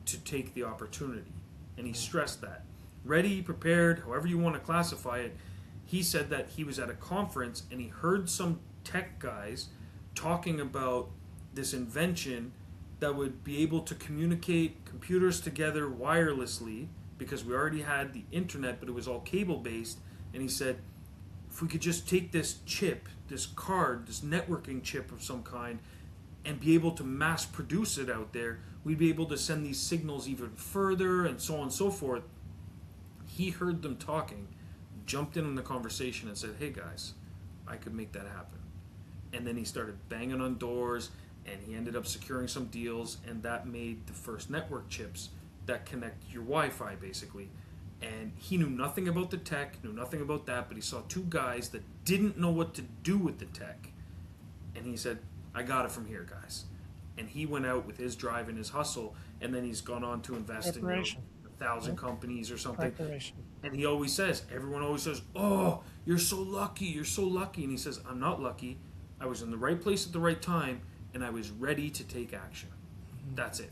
to take the opportunity. And he stressed that. Ready, prepared, however you want to classify it. He said that he was at a conference and he heard some tech guys talking about this invention that would be able to communicate computers together wirelessly, because we already had the internet, but it was all cable based. And he said, if we could just take this chip, this card, this networking chip of some kind, and be able to mass produce it out there, we'd be able to send these signals even further, and so on and so forth. He heard them talking, jumped in on the conversation and said, hey guys, I could make that happen. And then he started banging on doors, and he ended up securing some deals, and that made the first network chips that connect your Wi-Fi, basically. And he knew nothing about the tech, knew nothing about that, but he saw two guys that didn't know what to do with the tech. And he said, I got it from here, guys. And he went out with his drive and his hustle, and then he's gone on to invest in 1,000 companies or something. And he always says, everyone always says, oh, you're so lucky, you're so lucky. And he says, I'm not lucky. I was in the right place at the right time, and I was ready to take action. That's it.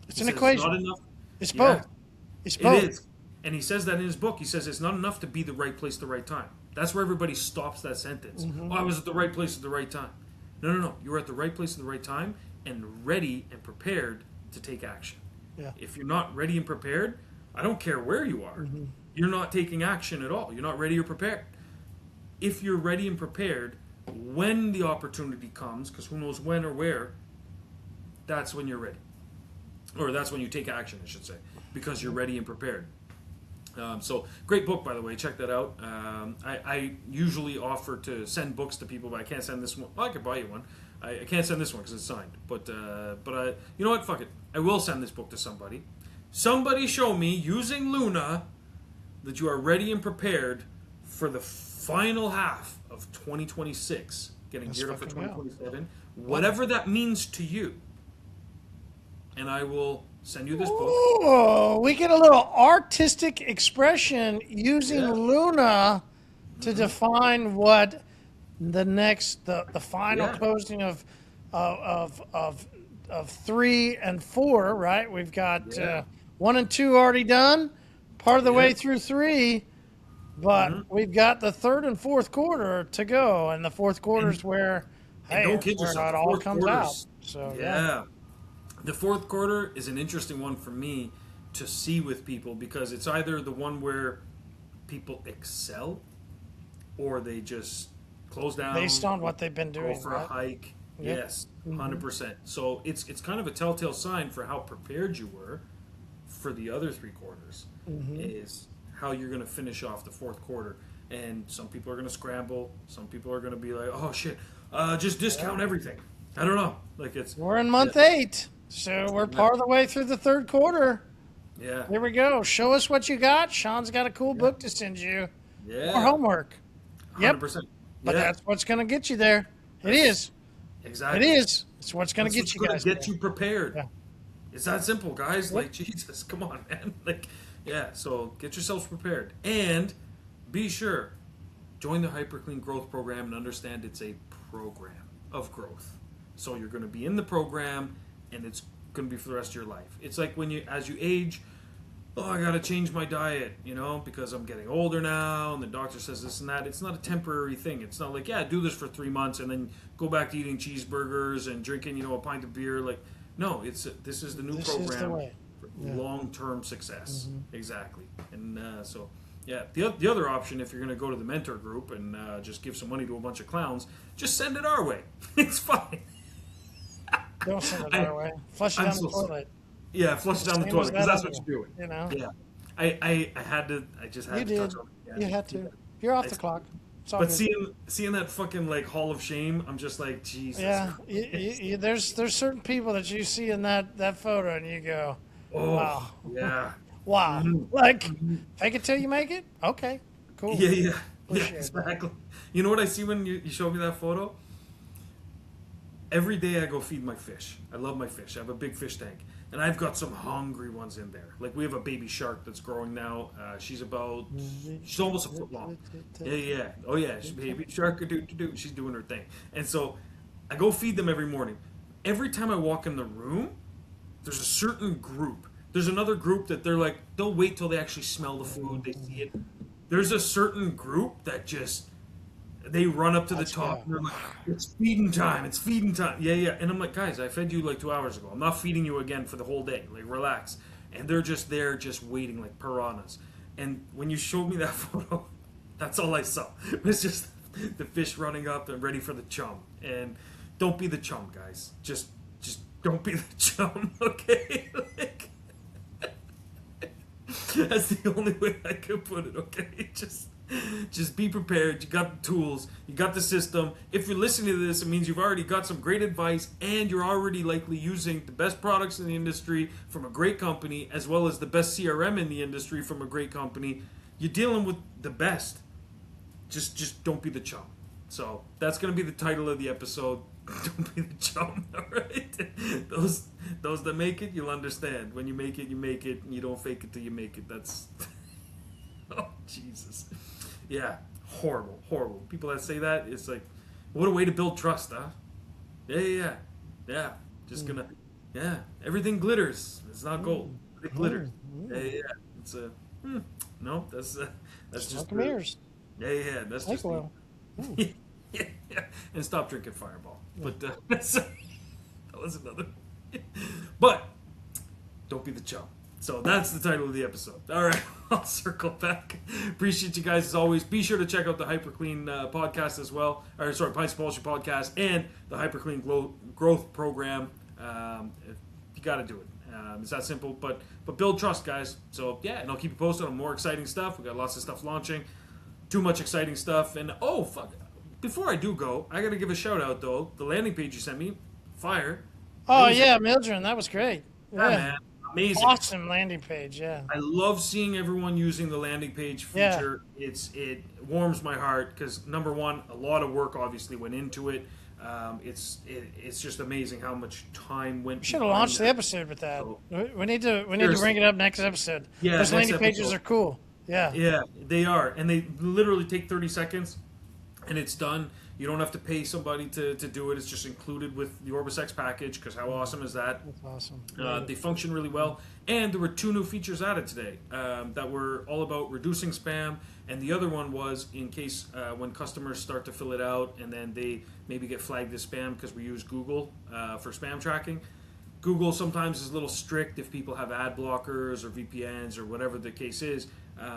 It's an equation. It's not enough. It's both. It's both. It is. And he says that in his book. He says it's not enough to be the right place at the right time. That's where everybody stops that sentence. Oh, I was at the right place at the right time. No. You were at the right place at the right time and ready and prepared to take action. Yeah. If you're not ready and prepared, I don't care where you are. You're not taking action at all. You're not ready or prepared. If you're ready and prepared, when the opportunity comes, because who knows when or where, that's when you're ready. Or that's when you take action, I should say, because you're ready and prepared. So, great book, by the way. Check that out. I usually offer to send books to people, but I can't send this one. Well, I could buy you one. I can't send this one because it's signed. But you know what? Fuck it. I will send this book to somebody. Somebody show me, using Luna, that you are ready and prepared for the final half of 2026, getting geared up for 2027, whatever that means to you. And I will send you this book. Oh, we get a little artistic expression using Luna to define what the final closing of 3 and 4, right? We've got 1 and 2 already done, part of the way through 3, but we've got the 3rd and 4th quarter to go, and the 4th quarter is where it all comes out. So the 4th quarter is an interesting one for me to see with people, because it's either the one where people excel or they just close down based on what they've been doing. Go for a hike. Yep. Yes, 100%. So it's kind of a telltale sign for how prepared you were for the other 3 quarters. Is how you're going to finish off the 4th quarter. And some people are going to scramble. Some people are going to be like, oh shit, just discount everything. I don't know. We're in month 8. So we're part of the way through the 3rd quarter. Yeah. Here we go. Show us what you got. Sean's got a cool book to send you. Yeah. More homework. 100%. But that's what's going to get you there. It is. Exactly. It is. It's what's going to get you guys. Get you prepared. Yeah. It's that simple, guys. Jesus, come on, man. Yeah, so get yourselves prepared. And be sure, join the Hyperclean Growth Program and understand it's a program of growth. So you're going to be in the program, and it's going to be for the rest of your life. It's like when as you age, oh, I got to change my diet, because I'm getting older now, and the doctor says this and that. It's not a temporary thing. It's not like, yeah, do this for 3 months and then go back to eating cheeseburgers and drinking, a pint of beer. Like, no, this is the new program. Is the way. Long-term success. Exactly. And so, yeah, the other option, if you're going to go to the mentor group and just give some money to a bunch of clowns, just send it our way. It's fine. Don't send it our way. Flush it down the toilet. Yeah, flush it down the toilet, because that's what you're doing. Yeah. I had to. I just had to touch on it. Yeah. You had to. You're off the clock. But seeing that fucking like hall of shame, I'm just like, Jesus. Yeah. There's certain people that you see in that photo, and you go, oh, wow. Yeah. Wow. Like, fake it till you make it? Okay. Cool. Yeah, exactly. You know what I see when you show me that photo? Every day I go feed my fish. I love my fish. I have a big fish tank. And I've got some hungry ones in there. Like, we have a baby shark that's growing now. She's almost a foot long. Yeah. Oh, yeah. She's baby shark. She's doing her thing. And so I go feed them every morning. Every time I walk in the room, there's a certain group. There's another group that they'll wait till they actually smell the food. They see it. There's a certain group that they run up to the top and they're like, it's feeding time. Yeah. And I'm like, guys, I fed you like 2 hours ago. I'm not feeding you again for the whole day. Like, relax. And they're just there, just waiting like piranhas. And when you showed me that photo, that's all I saw. It was just the fish running up and ready for the chum. And don't be the chum, guys. Just don't be the chum, okay? That's the only way I could put it, okay? Just be prepared. You got the tools. You got the system. If you're listening to this, it means you've already got some great advice, and you're already likely using the best products in the industry from a great company, as well as the best CRM in the industry from a great company. You're dealing with the best. Just don't be the chum. So that's going to be the title of the episode. Don't be the chum, all right? Those that make it, you'll understand. When you make it, you make it, and you don't fake it till you make it. That's... Oh, Jesus. Yeah, horrible. People that say that, it's like, what a way to build trust, huh? Yeah. Just gonna, everything glitters. It's not gold. It glitters. Yeah. It's no, that's just mirrors. Yeah. That's like just oil. Yeah. And stop drinking Fireball. But that was another. But don't be the chum. So that's the title of the episode. All right, I'll circle back. Appreciate you guys as always. Be sure to check out the Hyperclean podcast as well. Pints of Poultry podcast and the Hyperclean Growth Program. You got to do it. It's that simple, but build trust, guys. So yeah, and I'll keep you posted on more exciting stuff. We got lots of stuff launching. Too much exciting stuff. And oh fuck! Before I do go, I got to give a shout out though. The landing page you sent me, fire. Oh yeah, Mildred, that was great. Yeah, man. Amazing. Awesome landing page, yeah. I love seeing everyone using the landing page feature. Yeah. It warms my heart because, number one, a lot of work obviously went into it. It's just amazing how much time went. We should have launched the episode with that. So, we need to bring it up next episode. Yeah, those landing pages are cool. Yeah. Yeah, they are, and they literally take 30 seconds, and it's done. You don't have to pay somebody to do it. It's just included with the Orbisex package, because how awesome is that? That's awesome. They function really well. And there were 2 new features added today that were all about reducing spam. And the other one was in case when customers start to fill it out and then they maybe get flagged as spam because we use Google for spam tracking. Google sometimes is a little strict if people have ad blockers or VPNs or whatever the case is.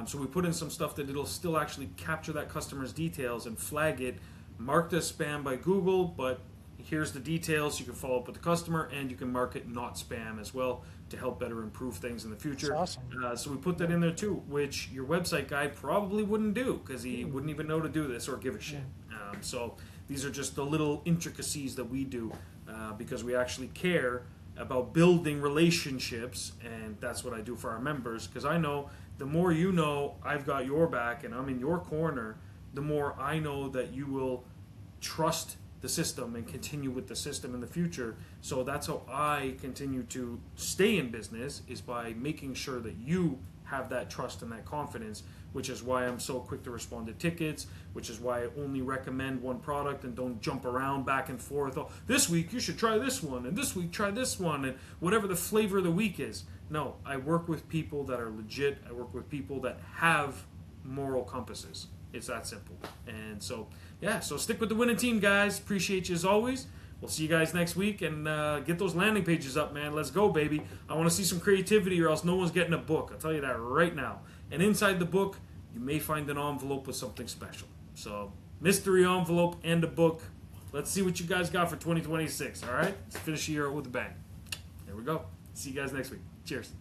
So we put in some stuff that it'll still actually capture that customer's details and flag it, marked as spam by Google, but here's the details. You can follow up with the customer, and you can mark it not spam as well to help better improve things in the future. That's awesome. So we put that in there too, which your website guy probably wouldn't do because he wouldn't even know to do this or give a shit. So these are just the little intricacies that we do because we actually care about building relationships, and that's what I do for our members, because I know the more you know I've got your back and I'm in your corner, the more I know that you will trust the system and continue with the system in the future. So that's how I continue to stay in business, is by making sure that you have that trust and that confidence, which is why I'm so quick to respond to tickets, which is why I only recommend one product and don't jump around back and forth. Oh, this week you should try this one, and this week try this one, and whatever the flavor of the week is. No, I work with people that are legit. I work with people that have moral compasses. It's that simple. And so, yeah, so stick with the winning team, guys. Appreciate you as always. We'll see you guys next week, and get those landing pages up, man. Let's go, baby. I want to see some creativity, or else no one's getting a book. I'll tell you that right now. And inside the book, you may find an envelope with something special. So, mystery envelope and a book. Let's see what you guys got for 2026, all right? Let's finish the year with a bang. There we go. See you guys next week. Cheers.